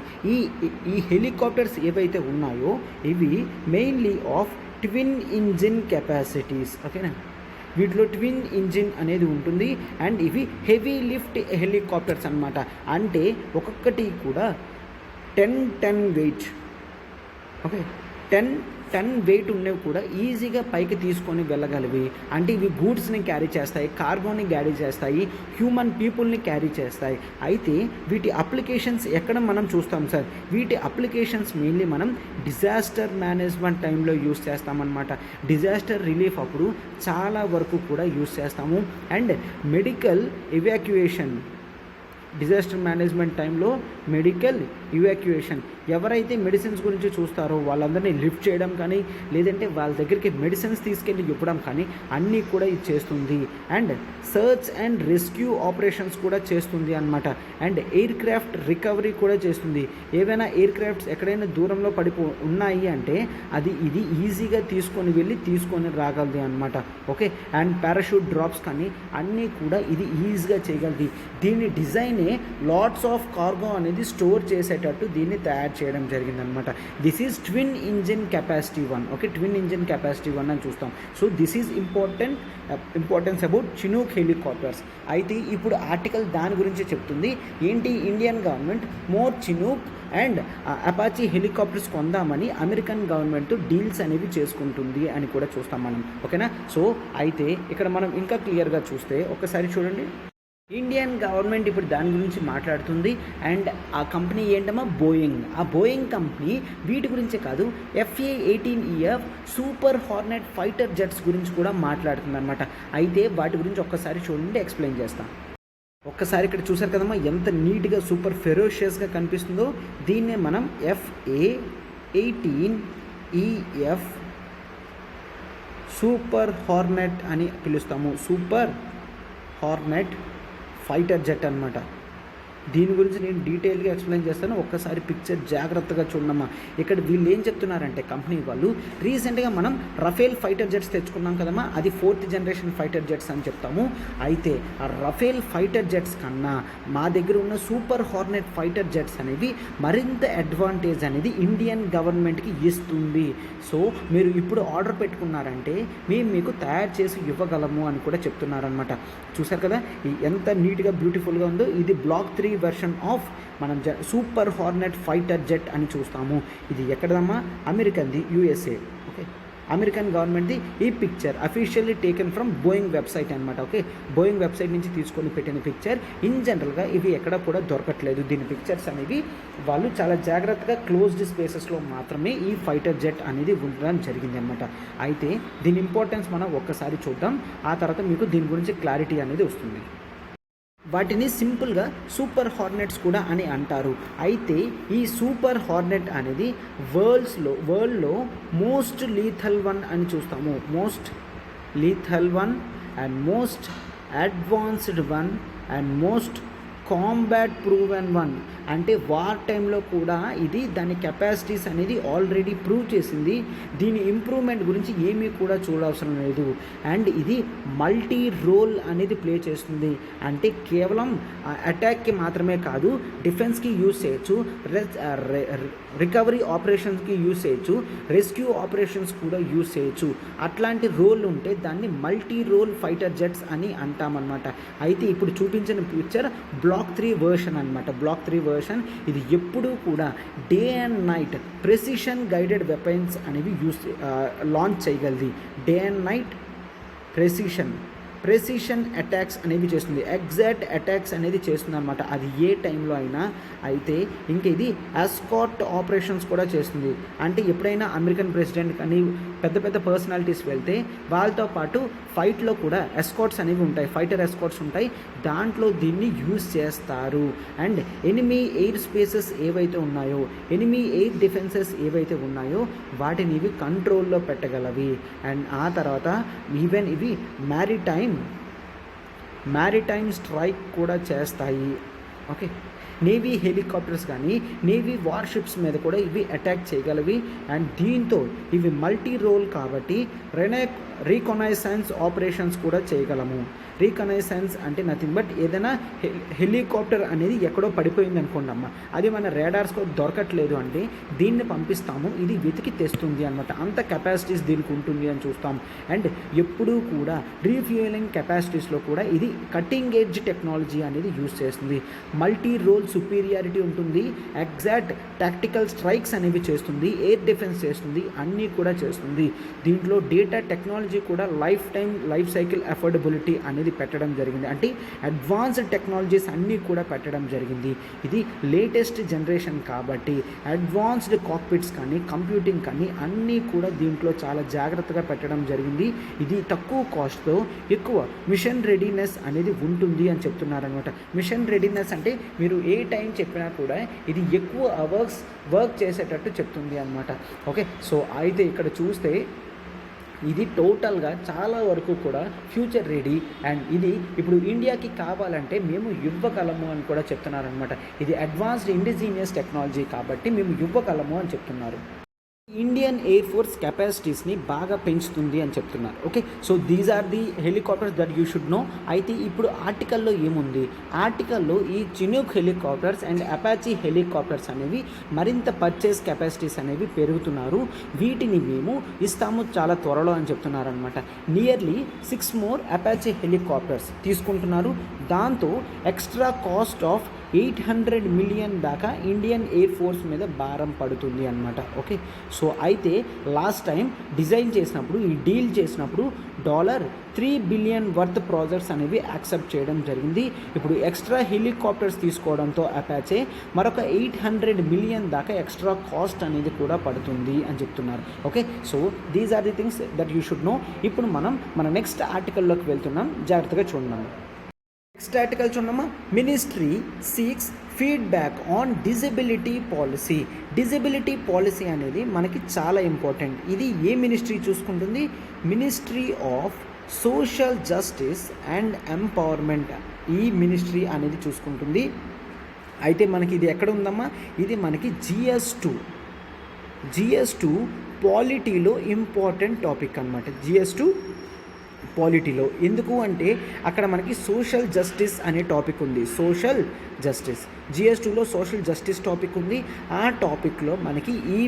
ఈ హెలికాప్టర్స్ ఏవైతే ఉన్నాయో ఇవి mainly of twin engine capacities. ఓకేనా. వీటిలో ట్విన్ ఇంజిన్ అనేది ఉంటుంది. అండ్ ఇవి హెవీ లిఫ్ట్ హెలికాప్టర్స్ అన్నమాట. అంటే ఒక్కొక్కటి కూడా 10 వెయిట్. ఓకే, 10 వెయిట్ ఉన్నవి కూడా ఈజీగా పైకి తీసుకొని వెళ్ళగలివి. అంటే ఇవి గూడ్స్ని క్యారీ చేస్తాయి, కార్గోని క్యారీ చేస్తాయి, హ్యూమన్ పీపుల్ని క్యారీ చేస్తాయి. అయితే వీటి అప్లికేషన్స్ ఎక్కడ మనం చూస్తాం సార్? వీటి అప్లికేషన్స్ మెయిన్లీ మనం డిజాస్టర్ మేనేజ్మెంట్ టైంలో యూస్ చేస్తామన్నమాట. డిజాస్టర్ రిలీఫ్ అప్పుడు చాలా వరకు కూడా యూస్ చేస్తాము. And medical evacuation, disaster management టైంలో మెడికల్ ఇవాక్యుయేషన్, ఎవరైతే మెడిసిన్స్ గురించి చూస్తారో వాళ్ళందరినీ లిఫ్ట్ చేయడం కానీ లేదంటే వాళ్ళ దగ్గరికి మెడిసిన్స్ తీసుకెళ్ళి ఇవ్వడం కానీ అన్నీ కూడా ఇది చేస్తుంది. And search and rescue operations కూడా చేస్తుంది అన్నమాట. అండ్ ఎయిర్ క్రాఫ్ట్ రికవరీ కూడా చేస్తుంది. ఏవైనా ఎయిర్ క్రాఫ్ట్స్ ఎక్కడైనా దూరంలో ఉన్నాయి అంటే ఇది ఈజీగా తీసుకొని రాగలది అనమాట. ఓకే. అండ్ పారాషూట్ డ్రాప్స్ కానీ అన్నీ కూడా ఇది ఈజీగా చేయగలది. దీని డిజైనే లాట్స్ ఆఫ్ కార్గో అనేది స్టోర్ చేసేటట్టు దీన్ని తయారు చేయడం జరిగిందనమాట. This is twin engine capacity 1. Okay, twin engine capacity 1 అని చూస్తాం. So this is importance about Chinook helicopters. అయితే ఇప్పుడు ఆర్టికల్ దాని గురించి చెప్తుంది. ఏంటి? Indian government more Chinook and Apache helicopters కొందామని అమెరికన్ గవర్నమెంట్ డీల్స్ అనేవి చేసుకుంటుంది అని కూడా చూస్తాం మనం. ఓకేనా. సో అయితే ఇక్కడ మనం ఇంకా క్లియర్గా చూస్తే ఒక్కసారి చూడండి. ఇండియన్ గవర్నమెంట్ ఇప్పుడు దాని గురించి మాట్లాడుతుంది. అండ్ ఆ కంపెనీ ఏంటమ్మా? బోయింగ్. ఆ బోయింగ్ కంపెనీ వీటి గురించే కాదు, FA-18EF super Hornet fighter jets గురించి కూడా మాట్లాడుతుంది అనమాట. అయితే వాటి గురించి ఒక్కసారి చూడండి, ఎక్స్ప్లెయిన్ చేస్తాను. ఒక్కసారి ఇక్కడ చూసారు కదమ్మా ఎంత నీట్గా సూపర్ ఫెరోషియస్గా కనిపిస్తుందో. దీన్నే మనం FA-18EF సూపర్ హార్నెట్ అని పిలుస్తాము. సూపర్ హార్నెట్ ఫైటర్ జెట్ అనమాట. దీని గురించి నేను డీటెయిల్గా ఎక్స్ప్లెయిన్ చేస్తాను. ఒక్కసారి పిక్చర్ జాగ్రత్తగా చూడమ్మా. ఇక్కడ వీళ్ళు ఏం చెప్తున్నారంటే కంపెనీ వాళ్ళు రీసెంట్గా మనం రఫేల్ ఫైటర్ జెట్స్ తెచ్చుకున్నాం కదమ్మా, అది 4th జనరేషన్ ఫైటర్ జెట్స్ అని చెప్తాము. అయితే ఆ రఫేల్ ఫైటర్ జెట్స్ కన్నా మా దగ్గర ఉన్న సూపర్ హార్నెట్ ఫైటర్ జెట్స్ అనేవి మరింత అడ్వాంటేజ్ అనేది ఇండియన్ గవర్నమెంట్కి ఇస్తుంది. సో మీరు ఇప్పుడు ఆర్డర్ పెట్టుకున్నారంటే మేము మీకు తయారు చేసి ఇవ్వగలము అని కూడా చెప్తున్నారనమాట. చూసారు కదా ఎంత నీట్గా బ్యూటిఫుల్గా ఉందో. ఇది Block 3 వెర్షన్ ఆఫ్ మనం సూపర్ హార్నెట్ ఫైటర్ జెట్ అని చూస్తాము. ఇది ఎక్కడదమ్మా? అమెరికన్ది, USA. ఓకే, అమెరికన్ గవర్నమెంట్ది. ఈ picture officially taken from Boeing website అనమాట. ఓకే, బోయింగ్ వెబ్సైట్ నుంచి తీసుకొని పెట్టిన పిక్చర్. ఇన్ జనరల్గా ఇవి ఎక్కడ కూడా దొరకట్లేదు. దీని పిక్చర్స్ అనేవి వాళ్ళు చాలా జాగ్రత్తగా క్లోజ్డ్ స్పేసెస్లో మాత్రమే ఈ ఫైటర్ జెట్ అనేది ఉండడం జరిగింది అనమాట. అయితే దీని ఇంపార్టెన్స్ మనం ఒక్కసారి చూద్దాం. ఆ తర్వాత మీకు దీని గురించి క్లారిటీ అనేది వస్తుంది. వాటిని సింపుల్గా సూపర్ హార్నెట్స్ కూడా అని అంటారు. అయితే ఈ సూపర్ హార్నెట్ అనేది వరల్డ్లో మోస్ట్ లీథల్ వన్ అని చూస్తాము. Most lethal one and most advanced one and most combat proven one, అంటే వార్ టైంలో కూడా ఇది దాని కెపాసిటీస్ అనేది ఆల్రెడీ ప్రూవ్ చేసింది. దీని ఇంప్రూవ్మెంట్ గురించి ఏమీ కూడా చూడవసరం లేదు. అండ్ ఇది మల్టీ రోల్ అనేది ప్లే చేస్తుంది, అంటే కేవలం అటాక్కి మాత్రమే కాదు, డిఫెన్స్కి యూజ్ చేయొచ్చు, రికవరీ ఆపరేషన్స్కి యూజ్ చేయొచ్చు, రెస్క్యూ ఆపరేషన్స్ కూడా యూజ్ చేయొచ్చు. అట్లాంటి రోల్ ఉంటే దాన్ని మల్టీ రోల్ ఫైటర్ జెట్స్ అని అంటామన్నమాట. అయితే ఇప్పుడు చూపించిన పిక్చర్ బ్లాక్ 3 వర్షన్ అనమాట. బ్లాక్ 3 వర్షన్ ఇది ఎప్పుడూ కూడా day and night precision guided weapons అనేవి లాంచ్ చేయగలది. Day and night precision attacks అనేవి చేస్తుంది, ఎగ్జాక్ట్ అటాక్స్ అనేది చేస్తుంది అనమాట, అది ఏ టైంలో అయినా. అయితే ఇంక ఇది ఎస్కార్ట్ ఆపరేషన్స్ కూడా చేస్తుంది, అంటే ఎప్పుడైనా అమెరికన్ ప్రెసిడెంట్ కానీ పెద్ద పెద్ద పర్సనాలిటీస్ వెళ్తే వాళ్ళతో పాటు ఫైట్లో కూడా ఎస్కార్ట్స్ అనేవి ఉంటాయి, ఫైటర్ ఎస్కార్ట్స్ ఉంటాయి, దాంట్లో దీన్ని యూజ్ చేస్తారు. అండ్ ఎనిమీ ఎయిర్ స్పేసెస్ ఏవైతే ఉన్నాయో, ఎనిమీ ఎయిర్ డిఫెన్సెస్ ఏవైతే ఉన్నాయో వాటిని ఇవి కంట్రోల్లో పెట్టగలవి. అండ్ ఆ తర్వాత ఈవెన్ ఇవి మ్యారిటైమ్ స్ట్రైక్ కూడా చేస్తాయి. ఓకే, నేవీ హెలికాప్టర్స్ కానీ నేవీ వార్షిప్స్ మీద కూడా ఇవి అటాక్ చేయగలవి. అండ్ దీంతో ఇవి మల్టీ రోల్ కాబట్టి రీకొనైసెన్స్ ఆపరేషన్స్ కూడా చేయగలము. రీకనైసెన్స్ అంటే నథింగ్ బట్ ఏదైనా హెలికాప్టర్ అనేది ఎక్కడో పడిపోయింది అనుకోండి అమ్మ, అది మన రేడార్స్లో దొరకట్లేదు అంటే దీన్ని పంపిస్తాము, ఇది వెతికి తెస్తుంది అనమాట. అంత కెపాసిటీస్ దీనికి ఉంటుంది అని చూస్తాం. అండ్ ఎప్పుడూ కూడా రీఫ్యూయలింగ్ కెపాసిటీస్లో కూడా ఇది కటింగ్ ఎడ్జ్ టెక్నాలజీ అనేది యూజ్ చేస్తుంది. మల్టీ రోల్ సుపీరియారిటీ ఉంటుంది, ఎగ్జాక్ట్ టాక్టికల్ స్ట్రైక్స్ అనేవి చేస్తుంది, ఎయిర్ డిఫెన్స్ చేస్తుంది, అన్నీ కూడా చేస్తుంది. దీంట్లో డేటా టెక్నాలజీ కూడా లైఫ్ సైకిల్ అఫోర్డబిలిటీ అనేది పెట్టడం జరిగింది, అంటే అడ్వాన్స్డ్ టెక్నాలజీస్ అన్నీ కూడా పెట్టడం జరిగింది. ఇది లేటెస్ట్ జనరేషన్ కాబట్టి అడ్వాన్స్డ్ కాక్పిట్స్ కానీ కంప్యూటింగ్ కానీ అన్నీ కూడా దీంట్లో చాలా జాగ్రత్తగా పెట్టడం జరిగింది. ఇది తక్కువ కాస్ట్తో ఎక్కువ మిషన్ రెడీనెస్ అనేది ఉంటుంది అని చెప్తున్నారనమాట. మిషన్ రెడీనెస్ అంటే మీరు ఏ టైం చెప్పినా కూడా ఇది ఎక్కువ అవర్స్ వర్క్ చేసేటట్టు చెప్తుంది అనమాట. ఓకే, సో అయితే ఇక్కడ చూస్తే ఇది టోటల్గా చాలా వరకు కూడా ఫ్యూచర్ రెడీ. అండ్ ఇది ఇప్పుడు ఇండియాకి కావాలంటే మేము ఇవ్వగలము అని కూడా చెప్తున్నారనమాట. ఇది అడ్వాన్స్డ్ ఇండిజినియస్ టెక్నాలజీ కాబట్టి మేము ఇవ్వగలము అని చెప్తున్నారు. ఇండియన్ ఎయిర్ ఫోర్స్ కెపాసిటీస్ని బాగా పెంచుతుంది అని చెప్తున్నారు. Okay, so these are the helicopters that you should know. అయితే ఇప్పుడు ఆర్టికల్లో ఏముంది, ఆర్టికల్లో ఈ Chinook helicopters and Apache helicopters అనేవి మరింత పర్చేస్ కెపాసిటీస్ అనేవి పెరుగుతున్నారు, వీటిని మేము ఇస్తాము చాలా త్వరలో అని చెప్తున్నారనమాట. నియర్లీ 6 more అపాచీ హెలికాప్టర్స్ తీసుకుంటున్నారు. దాంతో ఎక్స్ట్రా కాస్ట్ ఆఫ్ 800 million దాకా ఇండియన్ ఎయిర్ ఫోర్స్ మీద భారం పడుతుంది అనమాట. ఓకే, సో అయితే లాస్ట్ టైం డిజైన్ చేసినప్పుడు, ఈ డీల్ చేసినప్పుడు $3 billion వర్త్ ప్రాజెక్ట్స్ అనేవి యాక్సెప్ట్ చేయడం జరిగింది. ఇప్పుడు ఎక్స్ట్రా హెలికాప్టర్స్ తీసుకోవడంతో అపాచే మరొక 800 million దాకా ఎక్స్ట్రా కాస్ట్ అనేది కూడా పడుతుంది అని చెప్తున్నారు. Okay, so these are the things that you should know. ఇప్పుడు మనం మన నెక్స్ట్ ఆర్టికల్లోకి వెళ్తున్నాం, జాగ్రత్తగా చూడండి. నెక్స్ట్ ఆర్టికల్ చూడమ్మా, ministry seeks feedback on disability policy. Disability policy అనేది మనకి చాలా ఇంపార్టెంట్. ఇది ఏ మినిస్ట్రీ చూసుకుంటుంది, ministry of social justice and empowerment, ఈ మినిస్ట్రీ అనేది చూసుకుంటుంది. అయితే మనకి ఇది ఎక్కడ ఉందమ్మా, ఇది మనకి GS2 పాలిటీలో ఇంపార్టెంట్ టాపిక్ అనమాట. GS2 పాలిటీలో ఎందుకు అంటే అక్కడ మనకి సోషల్ జస్టిస్ అనే టాపిక్ ఉంది. సోషల్ జస్టిస్ GS2లో సోషల్ జస్టిస్ టాపిక్ ఉంది. ఆ టాపిక్లో మనకి ఈ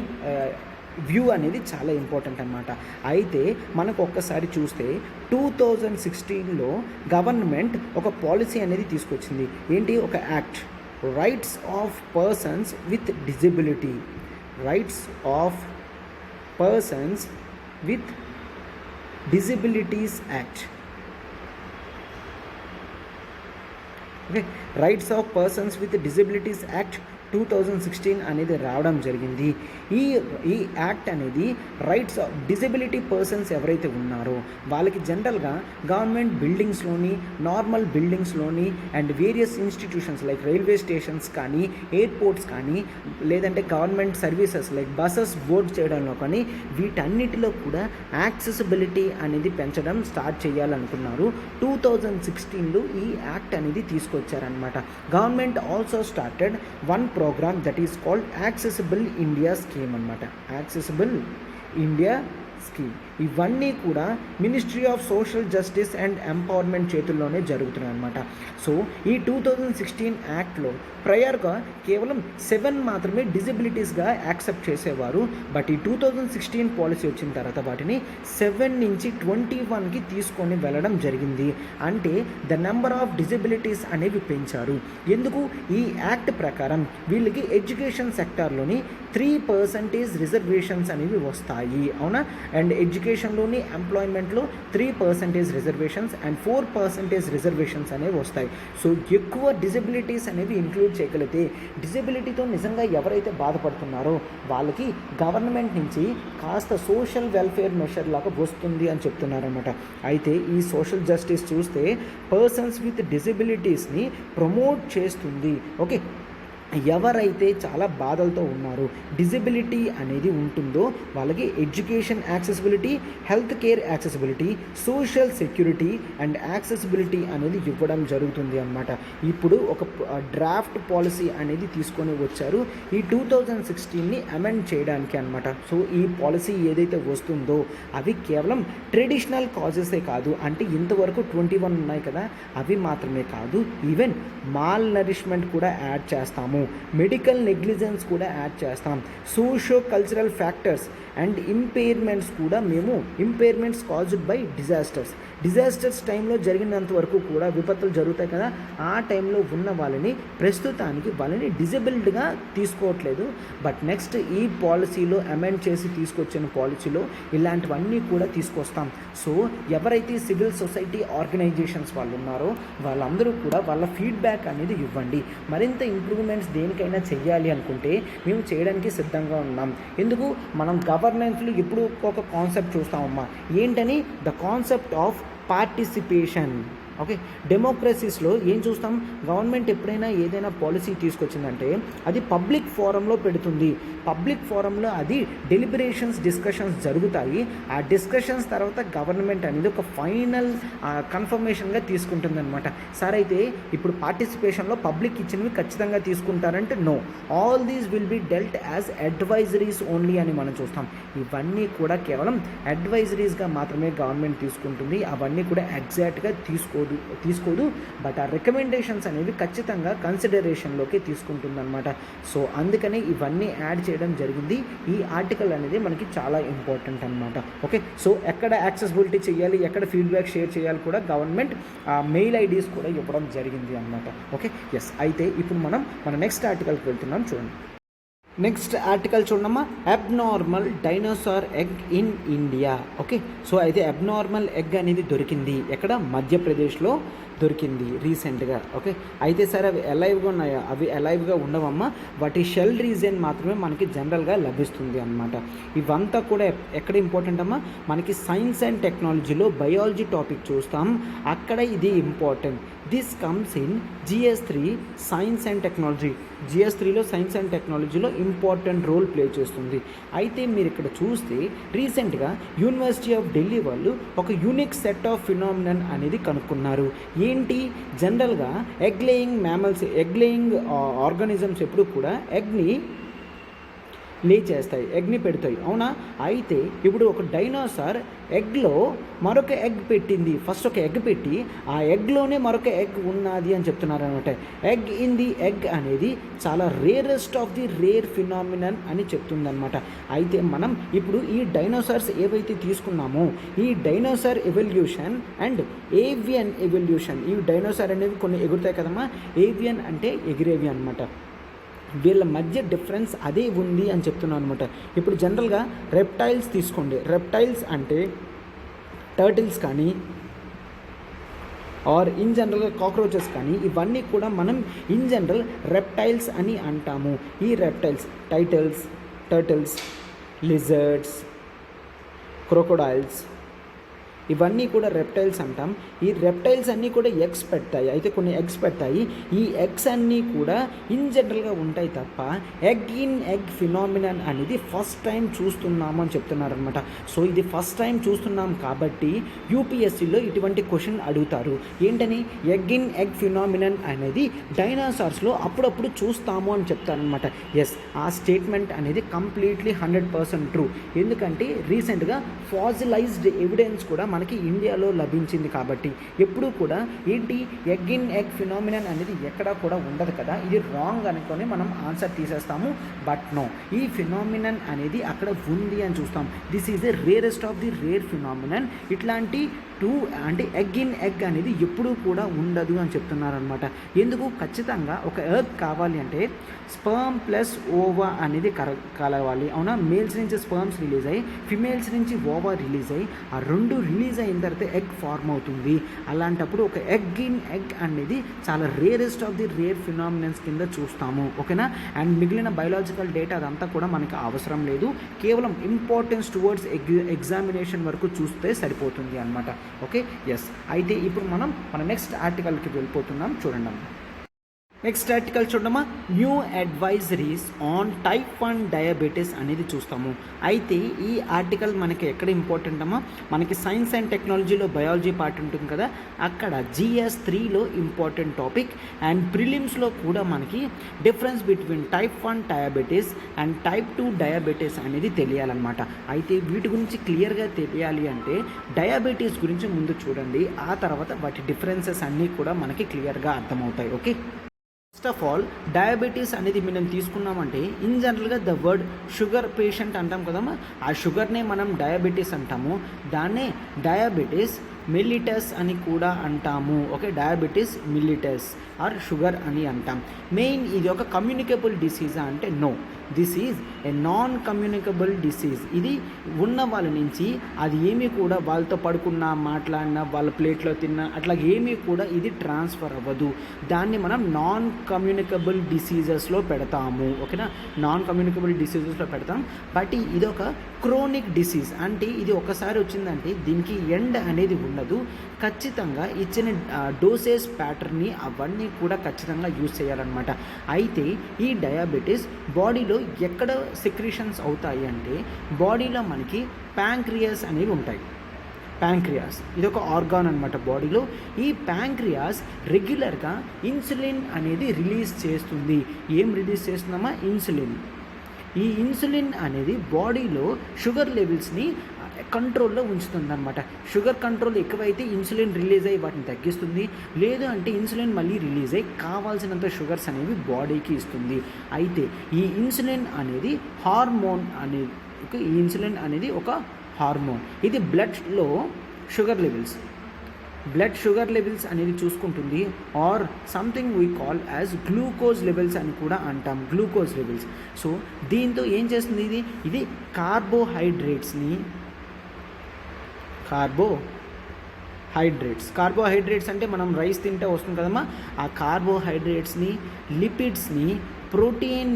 వ్యూ అనేది చాలా ఇంపార్టెంట్ అనమాట. అయితే మనకు ఒక్కసారి చూస్తే 2016లో గవర్నమెంట్ ఒక పాలసీ అనేది తీసుకొచ్చింది. ఏంటి, ఒక act, rights of persons with disability, rights of persons with disabilities act. Okay, rights of persons with disabilities act 2016 అనేది రావడం జరిగింది. ఈ ఈ యాక్ట్ అనేది రైట్స్ ఆఫ్ డిజబిలిటీ పర్సన్స్ ఎవరైతే ఉన్నారో వాళ్ళకి జనరల్గా గవర్నమెంట్ బిల్డింగ్స్లోని, నార్మల్ బిల్డింగ్స్లోని and various institutions like railway stations కానీ, ఎయిర్పోర్ట్స్ కానీ, లేదంటే government services like buses board చేయడంలో కానీ వీటన్నిటిలో కూడా యాక్సెసిబిలిటీ అనేది పెంచడం స్టార్ట్ చేయాలనుకున్నారు. 2016లో ఈ యాక్ట్ అనేది తీసుకొచ్చారనమాట. Government also started one program that is called accessible India scheme అనమాట. యాక్సెసిబుల్ ఇండియా స్కీమ్ ఇవన్నీ కూడా ministry of social justice and empowerment చేతుల్లోనే జరుగుతున్నాయి అనమాట. సో ఈ 2016 యాక్ట్లో ప్రయర్గా కేవలం 7 మాత్రమే డిజబిలిటీస్గా యాక్సెప్ట్ చేసేవారు. బట్ ఈ 2016 పాలసీ వచ్చిన తర్వాత వాటిని 7 నుంచి 21కి తీసుకొని వెళ్ళడం జరిగింది. అంటే ద నెంబర్ ఆఫ్ డిజబిలిటీస్ అనేవి పెంచారు. ఎందుకు? ఈ యాక్ట్ ప్రకారం వీళ్ళకి ఎడ్యుకేషన్ సెక్టార్లోని 3% రిజర్వేషన్స్ అనేవి వస్తాయి, అవునా? అండ్ ఎడ్యుకేషన్లోని ఎంప్లాయ్మెంట్లో 3% రిజర్వేషన్స్ అండ్ 4% రిజర్వేషన్స్ అనేవి వస్తాయి. సో ఎక్కువ డిజబిలిటీస్ అనేవి ఇంక్లూడ్ చేయగలిగితే డిజబిలిటీతో నిజంగా ఎవరైతే బాధపడుతున్నారో వాళ్ళకి గవర్నమెంట్ నుంచి కాస్త సోషల్ వెల్ఫేర్ మెషర్ లాగా వస్తుంది అని చెప్తున్నారన్నమాట. అయితే ఈ సోషల్ జస్టిస్ చూస్తే పర్సన్స్ విత్ డిజబిలిటీస్ని ప్రమోట్ చేస్తుంది. ఓకే, ఎవరైతే చాలా బాధలతో ఉన్నారో, డిజబిలిటీ అనేది ఉంటుందో వాళ్ళకి education accessibility, health care accessibility, social security and accessibility అనేది ఇవ్వడం జరుగుతుంది అన్నమాట. ఇప్పుడు ఒక డ్రాఫ్ట్ పాలసీ అనేది తీసుకొని వచ్చారు ఈ 2016ని అమెండ్ చేయడానికి అన్నమాట. సో ఈ పాలసీ ఏదైతే వస్తుందో అవి కేవలం ట్రెడిషనల్ కాజెసే కాదు, అంటే ఇంతవరకు 21 ఉన్నాయి కదా, అవి మాత్రమే కాదు, ఈవెన్ మాల్ నరిష్మెంట్ కూడా యాడ్ చేస్తాము, మెడికల్ నెగ్లిజెన్స్ కూడా యాడ్ చేస్తాం, socio cultural factors and impairments కూడా మేము ఇంపైర్మెంట్స్ కాజ్డ్ బై డిజాస్టర్స్ టైంలో జరిగినంత వరకు కూడా విపత్తులు జరుగుతాయి కదా, ఆ టైంలో ఉన్న ప్రస్తుతానికి వాళ్ళని డిజబిల్డ్గా తీసుకోవట్లేదు. బట్ నెక్స్ట్ ఈ పాలసీలో అమెండ్ చేసి తీసుకొచ్చిన పాలసీలో ఇలాంటివన్నీ కూడా తీసుకొస్తాం. సో ఎవరైతే సివిల్ సొసైటీ ఆర్గనైజేషన్స్ వాళ్ళు ఉన్నారో వాళ్ళందరూ కూడా వాళ్ళ ఫీడ్బ్యాక్ అనేది ఇవ్వండి. మరింత ఇంప్రూవ్మెంట్స్ దేనికైనా చెయ్యాలి అనుకుంటే మేము చేయడానికి సిద్ధంగా ఉన్నాం. ఎందుకు? మనం గవర్నెన్స్లో ఇప్పుడు ఒక కాన్సెప్ట్ చూస్తామమ్మా, ఏంటని? The concept of participation. Okay, డెమోక్రసీస్లో ఏం చూస్తాం? గవర్నమెంట్ ఎప్పుడైనా ఏదైనా పాలసీ తీసుకొచ్చిందంటే అది పబ్లిక్ ఫోరంలో పెడుతుంది. పబ్లిక్ ఫోరంలో అది డెలిబరేషన్స్, డిస్కషన్స్ జరుగుతాయి. ఆ డిస్కషన్స్ తర్వాత గవర్నమెంట్ అనేది ఒక ఫైనల్ కన్ఫర్మేషన్గా తీసుకుంటుందన్నమాట. సార్ అయితే ఇప్పుడు పార్టిసిపేషన్లో పబ్లిక్ ఇచ్చినవి ఖచ్చితంగా తీసుకుంటారంటే no, all these will be dealt as advisories only అని మనం చూస్తాం. ఇవన్నీ కూడా కేవలం అడ్వైజరీస్గా మాత్రమే గవర్నమెంట్ తీసుకుంటుంది. అవన్నీ కూడా ఎగ్జాక్ట్గా తీసుకోదు. బట్ ఆ రికమెండేషన్స్ అనేవి ఖచ్చితంగా కన్సిడరేషన్లోకి తీసుకుంటుందన్నమాట. సో అందుకని ఇవన్నీ యాడ్ చేయడం జరిగింది. ఈ ఆర్టికల్ అనేది మనకి చాలా ఇంపార్టెంట్ అనమాట. ఓకే, సో ఎక్కడ యాక్సెసిబిలిటీ చేయాలి, ఎక్కడ ఫీడ్బ్యాక్ షేర్ చేయాలి కూడా గవర్నమెంట్ మెయిల్ ఐడీస్ కూడా ఇవ్వడం జరిగింది అనమాట. Okay, yes. అయితే ఇప్పుడు మన నెక్స్ట్ ఆర్టికల్కి వెళ్తున్నాం, చూడండి. నెక్స్ట్ ఆర్టికల్ చూడమ్మా, abnormal dinosaur egg in India. Okay, so అయితే అబ్నార్మల్ ఎగ్ అనేది దొరికింది ఎక్కడ? మధ్యప్రదేశ్లో దొరికింది రీసెంట్గా. ఓకే, అయితే సార్ అవి అలైవ్గా ఉన్నాయా? అవి అలైవ్గా ఉండవమ్మా, వాటి షెల్ రీజన్ మాత్రమే మనకి జనరల్గా లభిస్తుంది అన్నమాట. ఇవంతా కూడా ఎక్కడ ఇంపార్టెంట్ అమ్మా? మనకి సైన్స్ అండ్ టెక్నాలజీలో బయాలజీ టాపిక్ చూస్తాం, అక్కడ ఇది important. This comes in GS3 science and technology. GS3లో సైన్స్ అండ్ టెక్నాలజీలో ఇంపార్టెంట్ రోల్ ప్లే చేస్తుంది. అయితే మీరు ఇక్కడ చూస్తే రీసెంట్గా యూనివర్సిటీ ఆఫ్ ఢిల్లీ వాళ్ళు ఒక యూనిక్ సెట్ ఆఫ్ ఫినామినన్ అనేది కనుక్కున్నారు. ఏంటి? జనరల్గా ఎగ్ లేయింగ్ ఆర్గానిజమ్స్ ఎప్పుడు కూడా ఎగ్ని లే చేస్తాయి, ఎగ్ని పెడతాయి, అవునా? అయితే ఇప్పుడు ఒక డైనోసార్ ఎగ్లో మరొక ఎగ్ పెట్టింది. ఫస్ట్ ఒక ఎగ్ పెట్టి ఆ ఎగ్లోనే మరొక ఎగ్ ఉన్నది అని చెప్తున్నారు అనమాట. ఎగ్ ఇన్ ది ఎగ్ అనేది చాలా rarest of the rare phenomenon అని చెప్తుందనమాట. అయితే మనం ఇప్పుడు ఈ డైనోసార్స్ ఏవైతే తీసుకున్నామో ఈ dinosaur evolution and avian evolution, ఈ డైనోసార్ అనేవి కొన్ని ఎగురుతాయి కదమ్మా, ఏవియన్ అంటే ఎగిరేవి అనమాట. వీళ్ళ మధ్య డిఫరెన్స్ అదే ఉంది అని చెప్తున్నాను అనమాట. ఇప్పుడు జనరల్గా రెప్టైల్స్ తీసుకోండి. రెప్టైల్స్ అంటే టర్టిల్స్ కానీ ఆర్ ఇన్ జనరల్గా కాక్రోచెస్ కానీ ఇవన్నీ కూడా మనం ఇన్ జనరల్ రెప్టైల్స్ అని అంటాము. ఈ రెప్టైల్స్ టర్టిల్స్, లిజర్డ్స్, క్రొకొడైల్స్ ఇవన్నీ కూడా రెప్టైల్స్ అంటాం. ఈ రెప్టైల్స్ అన్నీ కూడా ఎగ్స్ పెడతాయి. అయితే కొన్ని ఎగ్స్ పెడతాయి. ఈ ఎగ్స్ అన్నీ కూడా ఇన్ జనరల్గా ఉంటాయి తప్ప ఎగ్ ఇన్ ఎగ్ ఫినామినన్ అనేది ఫస్ట్ టైం చూస్తున్నాము అని చెప్తున్నారు అనమాట. సో ఇది ఫస్ట్ టైం చూస్తున్నాం కాబట్టి యూపీఎస్సీలో ఇటువంటి క్వశ్చన్ అడుగుతారు. ఏంటని ఎగ్ ఇన్ ఎగ్ ఫినామినన్ అనేది డైనోసార్స్లో అప్పుడప్పుడు చూస్తాము అని చెప్తారనమాట. ఎస్, ఆ స్టేట్మెంట్ అనేది కంప్లీట్లీ 100% ట్రూ. ఎందుకంటే రీసెంట్గా ఫాజిలైజ్డ్ ఎవిడెన్స్ కూడా మనకి ఇండియాలో లభించింది కాబట్టి ఎప్పుడూ కూడా ఏంటి ఎగ్ ఇన్ ఎగ్ ఫినామినన్ అనేది ఎక్కడా కూడా ఉండదు కదా, ఇది రాంగ్ అనుకొని మనం ఆన్సర్ తీసేస్తాము. బట్ నో, ఈ ఫినామినన్ అనేది అక్కడ ఉంది అని చూస్తాం. This is the rarest of the rare phenomenon. ఇట్లాంటి అంటే ఎగ్ ఇన్ ఎగ్ అనేది ఎప్పుడూ కూడా ఉండదు అని చెప్తున్నారనమాట. ఎందుకు? ఖచ్చితంగా ఒక ఎగ్ కావాలి అంటే స్పర్మ్ ప్లస్ ఓవా అనేది కలవాలి. అవునా? మేల్స్ నుంచి స్పర్మ్స్ రిలీజ్ అయ్యి ఫిమేల్స్ నుంచి ఓవా రిలీజ్ అయ్యి ఆ రెండు రిలీజ్ అయిన తర్వాత ఎగ్ ఫార్మ్ అవుతుంది. అలాంటప్పుడు ఒక ఎగ్ ఇన్ ఎగ్ అనేది చాలా rarest of the rare phenomenons కింద చూస్తాము. ఓకేనా? అండ్ మిగిలిన బయోలాజికల్ డేటా అదంతా కూడా మనకి అవసరం లేదు. కేవలం ఇంపార్టెన్స్ టువర్డ్స్ ఎగ్జామినేషన్ వరకు చూస్తే సరిపోతుంది అనమాట. Okay, yes. అయితే ఇప్పుడు మనం మన నెక్స్ట్ ఆర్టికల్కి వెళ్ళిపోతున్నాం. చూడండి, నెక్స్ట్ ఆర్టికల్ చూడమ్మా, new advisories on type 1 diabetes అనేది చూస్తాము. అయితే ఈ ఆర్టికల్ మనకి ఎక్కడ ఇంపార్టెంట్ అమ్మా, మనకి సైన్స్ అండ్ టెక్నాలజీలో బయాలజీ పార్ట్ ఉంటుంది కదా, అక్కడ GS 3లో ఇంపార్టెంట్ టాపిక్. అండ్ ప్రిలిమ్స్లో కూడా మనకి difference between type 1 diabetes and type 2 diabetes అనేది తెలియాలన్నమాట. అయితే వీటి గురించి క్లియర్గా తెలియాలి అంటే డయాబెటీస్ గురించి ముందు చూడండి, ఆ తర్వాత వాటి డిఫరెన్సెస్ అన్నీ కూడా మనకి క్లియర్గా అర్థమవుతాయి. Okay, first of all diabetes అనేది మనం తీసుకున్నామంటే ఇన్ జనరల్గా ద వర్డ్ షుగర్ పేషెంట్ అంటాం కదమ్మా, ఆ షుగర్నే మనం డయాబెటీస్ అంటాము. దాన్నే డయాబెటీస్ మిల్లిటస్ అని కూడా అంటాము. Okay, diabetes mellitus or sugar అని అంటాం. మెయిన్ ఇది ఒక కమ్యూనికబుల్ డిసీజా అంటే no, this is a non communicable disease. ఇది ఉన్న వాళ్ళ నుంచి అది ఏమీ కూడా వాళ్ళతో పడుకున్నా మాట్లాడినా వాళ్ళ ప్లేట్లో తిన్నా అట్లా ఏమీ కూడా ఇది ట్రాన్స్ఫర్ అవ్వదు. దాన్ని మనం నాన్ కమ్యూనికబుల్ డిసీజెస్లో పెడతాము. ఓకేనా, నాన్ కమ్యూనికబుల్ డిసీజెస్లో పెడతాం. బట్ ఇది ఒక క్రోనిక్ డిసీజ్, అంటే ఇది ఒకసారి వచ్చిందంటే దీనికి ఎండ్ అనేది ఉండదు. ఖచ్చితంగా ఇచ్చిన డోసేజ్ ప్యాటర్న్ని అవన్నీ కూడా ఖచ్చితంగా యూజ్ చేయాలన్నమాట. అయితే ఈ డయాబెటీస్ బాడీలో ఎక్కడ సెక్రీషన్స్ అవుతాయి అంటే బాడీలో మనకి ప్యాంక్రియాస్ అనేవి ఉంటాయి. ప్యాంక్రియాస్ ఇది ఒక ఆర్గాన్ అనమాట బాడీలో. ఈ ప్యాంక్రియాస్ రెగ్యులర్గా ఇన్సులిన్ అనేది రిలీజ్ చేస్తుంది. ఏం రిలీజ్ చేస్తుందమ్మా? ఇన్సులిన్. ఈ ఇన్సులిన్ అనేది బాడీలో షుగర్ లెవెల్స్ని కంట్రోల్లో ఉంచుతుందన్నమాట. షుగర్ కంట్రోల్ ఎక్కువైతే ఇన్సులిన్ రిలీజ్ అయ్యి వాటిని తగ్గిస్తుంది. లేదు అంటే ఇన్సులిన్ మళ్ళీ రిలీజ్ అయ్యి కావాల్సినంత షుగర్స్ అనేవి బాడీకి ఇస్తుంది. అయితే ఈ ఇన్సులిన్ అనేది హార్మోన్ అనేది, ఈ ఇన్సులిన్ అనేది ఒక హార్మోన్. ఇది బ్లడ్లో బ్లడ్ షుగర్ లెవెల్స్ అనేది చూసుకుంటుంది. Or something we call as glucose levels అని కూడా అంటాం, గ్లూకోజ్ లెవెల్స్. సో దీంతో ఏం చేస్తుంది? ఇది కార్బోహైడ్రేట్స్ అంటే మనం రైస్ తింటే వస్తుంది కదమ్మా, ఆ కార్బోహైడ్రేట్స్ని, లిపిడ్స్ని, ప్రోటీన్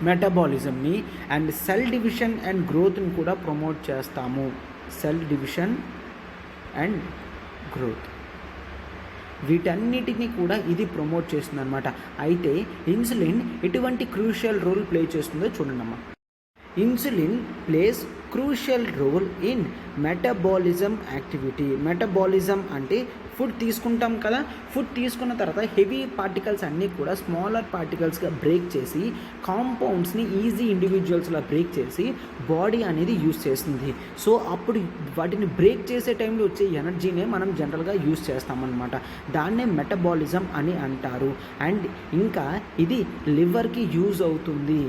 మెటబాలిజంని అండ్ సెల్ డివిజన్ అండ్ గ్రోత్ని కూడా ప్రమోట్ చేస్తాము. సెల్ డివిజన్ అండ్ గ్రోత్ వీటన్నిటిని కూడా ఇది ప్రమోట్ చేస్తుంది అనమాట. అయితే ఇన్సులిన్ ఎటువంటి క్రూషియల్ రోల్ ప్లే చేస్తుందో చూడండమ్మా. Insulin plays crucial role in metabolism activity. Metabolism అంటే ఫుడ్ తీసుకుంటాం కదా, ఫుడ్ తీసుకున్న తర్వాత హెవీ పార్టికల్స్ అన్నీ కూడా స్మాలర్ పార్టికల్స్గా బ్రేక్ చేసి కాంపౌండ్స్ని ఈజీ ఇండివిజువల్స్లా బ్రేక్ చేసి బాడీ అనేది యూజ్ చేస్తుంది. సో అప్పుడు వాటిని బ్రేక్ చేసే టైంలో వచ్చే ఎనర్జీనే మనం జనరల్గా యూజ్ చేస్తామన్నమాట. దాన్నే మెటబాలిజం అని అంటారు. అండ్ ఇంకా ఇది లివర్కి యూజ్ అవుతుంది,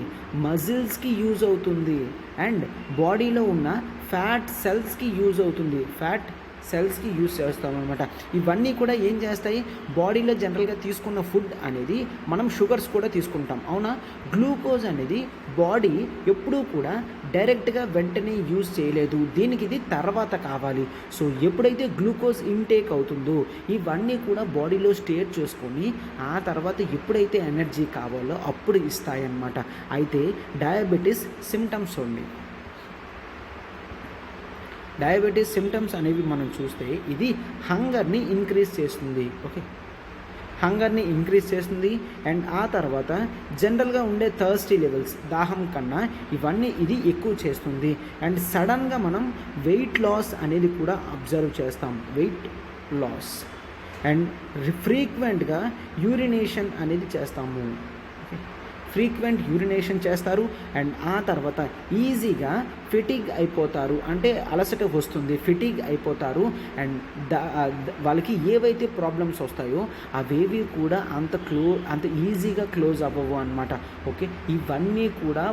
మజిల్స్కి యూజ్ అవుతుంది, అండ్ బాడీలో ఉన్న ఫ్యాట్ సెల్స్కి యూజ్ అవుతుంది. ఫ్యాట్ సెల్స్కి యూస్ చేస్తామన్నమాట. ఇవన్నీ కూడా ఏం చేస్తాయి, బాడీలో జనరల్గా తీసుకున్న ఫుడ్ అనేది మనం షుగర్స్ కూడా తీసుకుంటాం, అవునా. గ్లూకోజ్ అనేది బాడీ ఎప్పుడూ కూడా డైరెక్ట్గా వెంటనే యూజ్ చేయలేదు, దీనికి ఇది తర్వాత కావాలి. సో ఎప్పుడైతే గ్లూకోజ్ ఇంటేక్ అవుతుందో ఇవన్నీ కూడా బాడీలో స్టోర్ చేసుకొని ఆ తర్వాత ఎప్పుడైతే ఎనర్జీ కావాలో అప్పుడు ఇస్తాయన్నమాట. అయితే డయాబెటీస్ సిమ్టమ్స్ ఉంది. డయాబెటీస్ సిమ్టమ్స్ అనేవి మనం చూస్తే ఇది హంగర్ని ఇంక్రీజ్ చేస్తుంది. ఓకే, హంగర్ని ఇంక్రీజ్ చేస్తుంది. అండ్ ఆ తర్వాత జనరల్గా ఉండే థర్స్టీ లెవెల్స్, దాహం కన్నా ఇవన్నీ ఇది ఎక్కువ చేస్తుంది. అండ్ సడన్గా మనం వెయిట్ లాస్ అనేది కూడా అబ్జర్వ్ చేస్తాం, వెయిట్ లాస్. అండ్ ఫ్రీక్వెంట్గా యూరినేషన్ అనేది చేస్తాము, ఫ్రీక్వెంట్ యూరినేషన్ చేస్తారు. అండ్ ఆ తర్వాత ఈజీగా ఫిటిగ్ అయిపోతారు, అంటే అలసట వస్తుంది, ఫిటిగ్ అయిపోతారు. అండ్ వాళ్ళకి ఏవైతే ప్రాబ్లమ్స్ వస్తాయో అవేవి కూడా అంత ఈజీగా క్లోజ్ అవ్వవు అనమాట. ఓకే, ఇవన్నీ కూడా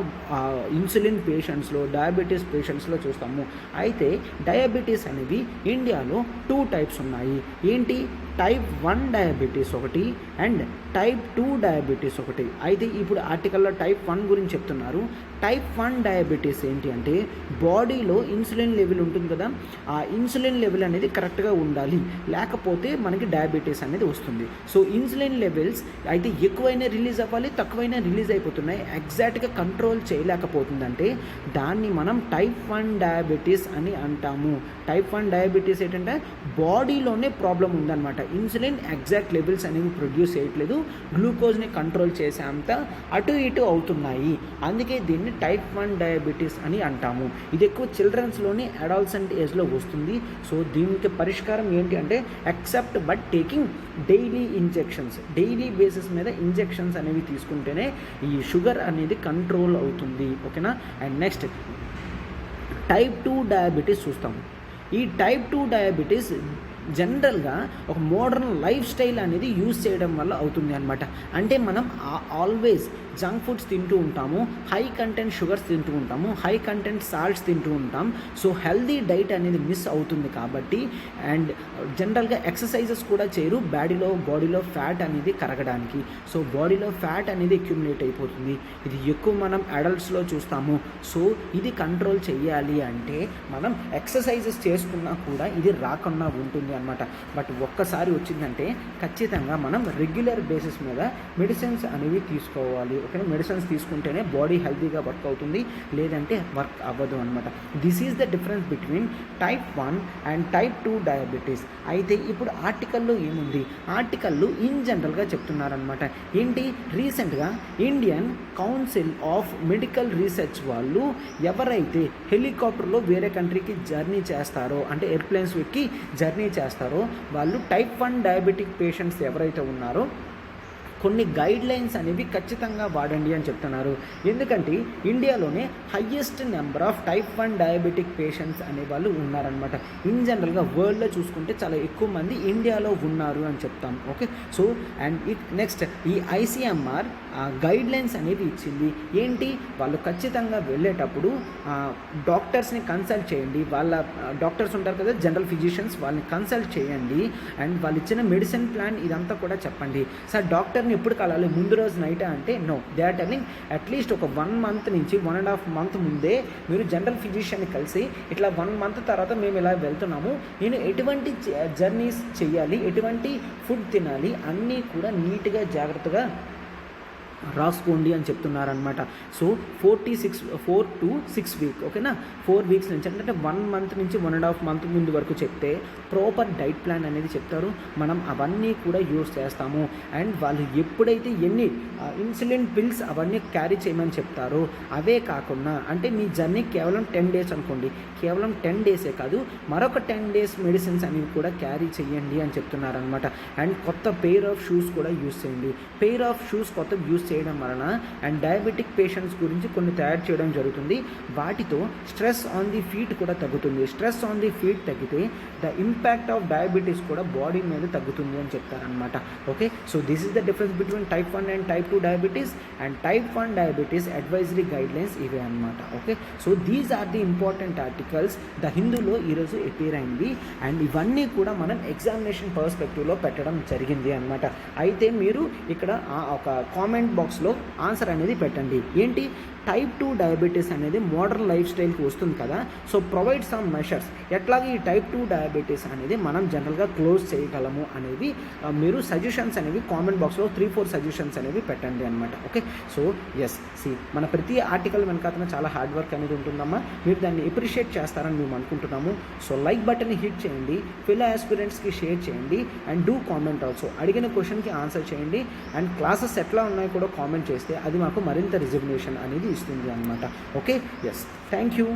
ఇన్సులిన్ పేషెంట్స్లో, డయాబెటీస్ పేషెంట్స్లో చూస్తాము. అయితే డయాబెటీస్ అనేవి ఇండియాలో 2 టైప్స్ ఉన్నాయి. ఏంటి, టైప్ 1 డయాబెటీస్ ఒకటి అండ్ టైప్ 2 డయాబెటీస్ ఒకటి. అయితే ఇప్పుడు ఆర్టికల్లో టైప్ 1 గురించి చెప్తున్నారు. టైప్ 1 డయాబెటీస్ ఏంటి అంటే బాడీలో ఇన్సులిన్ లెవెల్ ఉంటుంది కదా, ఆ ఇన్సులిన్ లెవెల్ అనేది కరెక్ట్గా ఉండాలి, లేకపోతే మనకి డయాబెటీస్ అనేది వస్తుంది. సో ఇన్సులిన్ లెవెల్స్ అయితే ఎక్కువైనా రిలీజ్ అవ్వాలి, తక్కువైనా రిలీజ్ అయిపోతున్నాయి, ఎగ్జాక్ట్గా కంట్రోల్ చేయలేకపోతుందంటే దాన్ని మనం టైప్ 1 డయాబెటీస్ అని అంటాము. టైప్ 1 డయాబెటీస్ ఏంటంటే బాడీలోనే ప్రాబ్లం ఉందన్నమాట, ఇన్సులిన్ ఎగ్జాక్ట్ లెవెల్స్ అనేవి ప్రొడ్యూస్ చేయట్లేదు, గ్లూకోజ్ని కంట్రోల్ చేసేంత అటు ఇటు అవుతున్నాయి, అందుకే దీన్ని టైప్ 1 డయాబెటీస్ అని అంటాము. ఇది ఎక్కువ చిల్డ్రన్స్లోని అడాల్సెంట్ ఏజ్లో వస్తుంది. సో దీనికి పరిష్కారం ఏంటి అంటే except but taking daily injections, daily basis మీద ఇంజెక్షన్స్ అనేవి తీసుకుంటేనే ఈ షుగర్ అనేది కంట్రోల్ అవుతుంది. ఓకేనా. అండ్ నెక్స్ట్ టైప్ 2 డయాబెటీస్ చూస్తాము. ఈ టైప్ 2 డయాబెటీస్ జనరల్గా ఒక మోడర్న్ లైఫ్ స్టైల్ అనేది యూజ్ చేయడం వల్ల అవుతుంది అనమాట. అంటే మనం ఆల్వేస్ జంక్ ఫుడ్స్ తింటూ ఉంటాము, హై కంటెంట్ షుగర్స్ తింటూ ఉంటాము, హై కంటెంట్ సాల్ట్స్ తింటూ ఉంటాం. సో హెల్దీ డైట్ అనేది మిస్ అవుతుంది కాబట్టి. అండ్ జనరల్గా ఎక్సర్సైజెస్ కూడా చేయరు బాడీలో ఫ్యాట్ అనేది కరగడానికి. సో బాడీలో ఫ్యాట్ అనేది అక్యుములేట్ అయిపోతుంది. ఇది ఎక్కువ మనం అడల్ట్స్లో చూస్తాము. సో ఇది కంట్రోల్ చేయాలి అంటే మనం ఎక్సర్సైజెస్ చేసుకున్నా కూడా ఇది రాకుండా ఉంటుంది అనమాట. బట్ ఒక్కసారి వచ్చిందంటే ఖచ్చితంగా మనం రెగ్యులర్ బేసిస్ మీద మెడిసిన్స్ అనేవి తీసుకోవాలి. ఓకే, మెడిసిన్స్ తీసుకుంటేనే బాడీ హెల్తీగా వర్క్ అవుతుంది, లేదంటే వర్క్ అవ్వదు అనమాట. This is the difference between type 1 and type 2 diabetes. అయితే ఇప్పుడు ఆర్టికల్లో ఏముంది, ఆర్టికల్లో ఇన్ జనరల్గా చెప్తున్నారనమాట. ఏంటి, రీసెంట్గా Indian council of medical research వాళ్ళు ఎవరైతే హెలికాప్టర్లో వేరే కంట్రీకి జర్నీ చేస్తారో, అంటే ఎయిర్ప్లేన్స్ ఎక్కి జర్నీ చేస్తారో వాళ్ళు టైప్ 1 డయాబెటిక్ పేషెంట్స్ ఎవరైతే ఉన్నారో కొన్ని గైడ్ లైన్స్ అనేవి ఖచ్చితంగా వాడండి అని చెప్తున్నారు. ఎందుకంటే ఇండియాలోనే highest number of type 1 diabetic patients అనే వాళ్ళు ఉన్నారనమాట. ఇన్ జనరల్గా వరల్డ్లో చూసుకుంటే చాలా ఎక్కువ మంది ఇండియాలో ఉన్నారు అని చెప్తాం. ఓకే, సో అండ్ నెక్స్ట్ ఈ ICMR గైడ్ లైన్స్ అనేవి ఇచ్చింది. ఏంటి, వాళ్ళు ఖచ్చితంగా వెళ్ళేటప్పుడు డాక్టర్స్ని కన్సల్ట్ చేయండి. వాళ్ళ డాక్టర్స్ ఉంటారు కదా, జనరల్ ఫిజిషియన్స్, వాళ్ళని కన్సల్ట్ చేయండి. అండ్ వాళ్ళు ఇచ్చిన మెడిసిన్ ప్లాన్ ఇదంతా కూడా చెప్పండి. సార్ డాక్టర్ ఎప్పుడు కలాలి, ముందు రోజు నైట్ అంటే no, they are telling at least ఒక 1 మంత్ నుంచి 1.5 మంత్ ముందే మీరు జనరల్ ఫిజిషియన్ని కలిసి ఇట్లా 1 మంత్ తర్వాత మేము ఇలా వెళ్తున్నాము, నేను ఎటువంటి జర్నీస్ చేయాలి, ఎటువంటి ఫుడ్ తినాలి అన్నీ కూడా నీట్గా జాగ్రత్తగా రాసుకోండి అని చెప్తున్నారనమాట. సో 4 to 6 వీక్, ఓకేనా, 4 వీక్స్ నుంచి అంటే 1 మంత్ నుంచి 1.5 మంత్ ముందు వరకు చెప్తే ప్రాపర్ డైట్ ప్లాన్ అనేది చెప్తారు. మనం అవన్నీ కూడా యూస్ చేస్తాము. అండ్ వాళ్ళు ఎప్పుడైతే ఎన్ని ఇన్సులిన్ పిల్స్ అవన్నీ క్యారీ చేయమని చెప్తారో అవే కాకుండా, అంటే మీ జర్నీ కేవలం 10 డేస్ అనుకోండి, కేవలం 10 డేసే కాదు మరొక 10 డేస్ మెడిసిన్స్ అనేవి కూడా క్యారీ చేయండి అని చెప్తున్నారనమాట. అండ్ కొత్త పెయిర్ ఆఫ్ షూస్ కూడా యూస్ చేయండి. పెయిర్ ఆఫ్ షూస్ కొత్త యూస్ చేయడం వలన అండ్ డయాబెటిక్ పేషెంట్స్ గురించి కొన్ని తయారు చేయడం జరుగుతుంది. వాటితో స్ట్రెస్ ఆన్ ది ఫీట్ కూడా తగ్గుతుంది. స్ట్రెస్ ఆన్ ది ఫీట్ తగ్గితే ద ఇంపాక్ట్ ఆఫ్ డయాబెటీస్ కూడా బాడీ మీద తగ్గుతుంది అని చెప్తారనమాట. Okay, so this is the difference between type 1 and type 2 diabetes. And type 1 diabetes advisory guidelines ఇవే అనమాట. Okay, so these are the important articles the హిందూలో ఈరోజు అపీర్ అయింది. అండ్ ఇవన్నీ కూడా మనం ఎగ్జామినేషన్ పర్స్పెక్టివ్లో పెట్టడం జరిగింది అనమాట. అయితే మీరు ఇక్కడ ఒక కామెంట్ బాక్స్లో ఆన్సర్ అనేది పెట్టండి. ఏంటి, టైప్ 2 డయాబెటీస్ అనేది మోడర్న్ లైఫ్ స్టైల్కి వస్తుంది కదా, సో ప్రొవైడ్ సమ్ మెషర్స్ ఎట్లాగే ఈ టైప్ 2 డయాబెటీస్ అనేది మనం జనరల్గా క్లోజ్ చేయగలము అనేవి మీరు సజెషన్స్ అనేవి కామెంట్ బాక్స్లో 3-4 సజెషన్స్ అనేవి పెట్టండి అనమాట. ఓకే, సో ఎస్ మన ప్రతి ఆర్టికల్ వెనకాతన చాలా హార్డ్ వర్క్ అనేది ఉంటుందమ్మా. మీరు దాన్ని అప్రిషియేట్ చేస్తారని మేము అనుకుంటున్నాము. సో లైక్ బటన్ని హిట్ చేయండి, ఫిల్ ఆస్పిరెంట్స్కి షేర్ చేయండి అండ్ డూ కామెంట్ ఆల్సో. అడిగిన క్వశ్చన్కి ఆన్సర్ చేయండి అండ్ క్లాసెస్ ఎట్లా ఉన్నాయో కూడా కామెంట్ చేస్తే అది మాకు మరింత రిజర్వేషన్ అనేది ఇస్తుంది అనమాట. Okay, yes, thank you.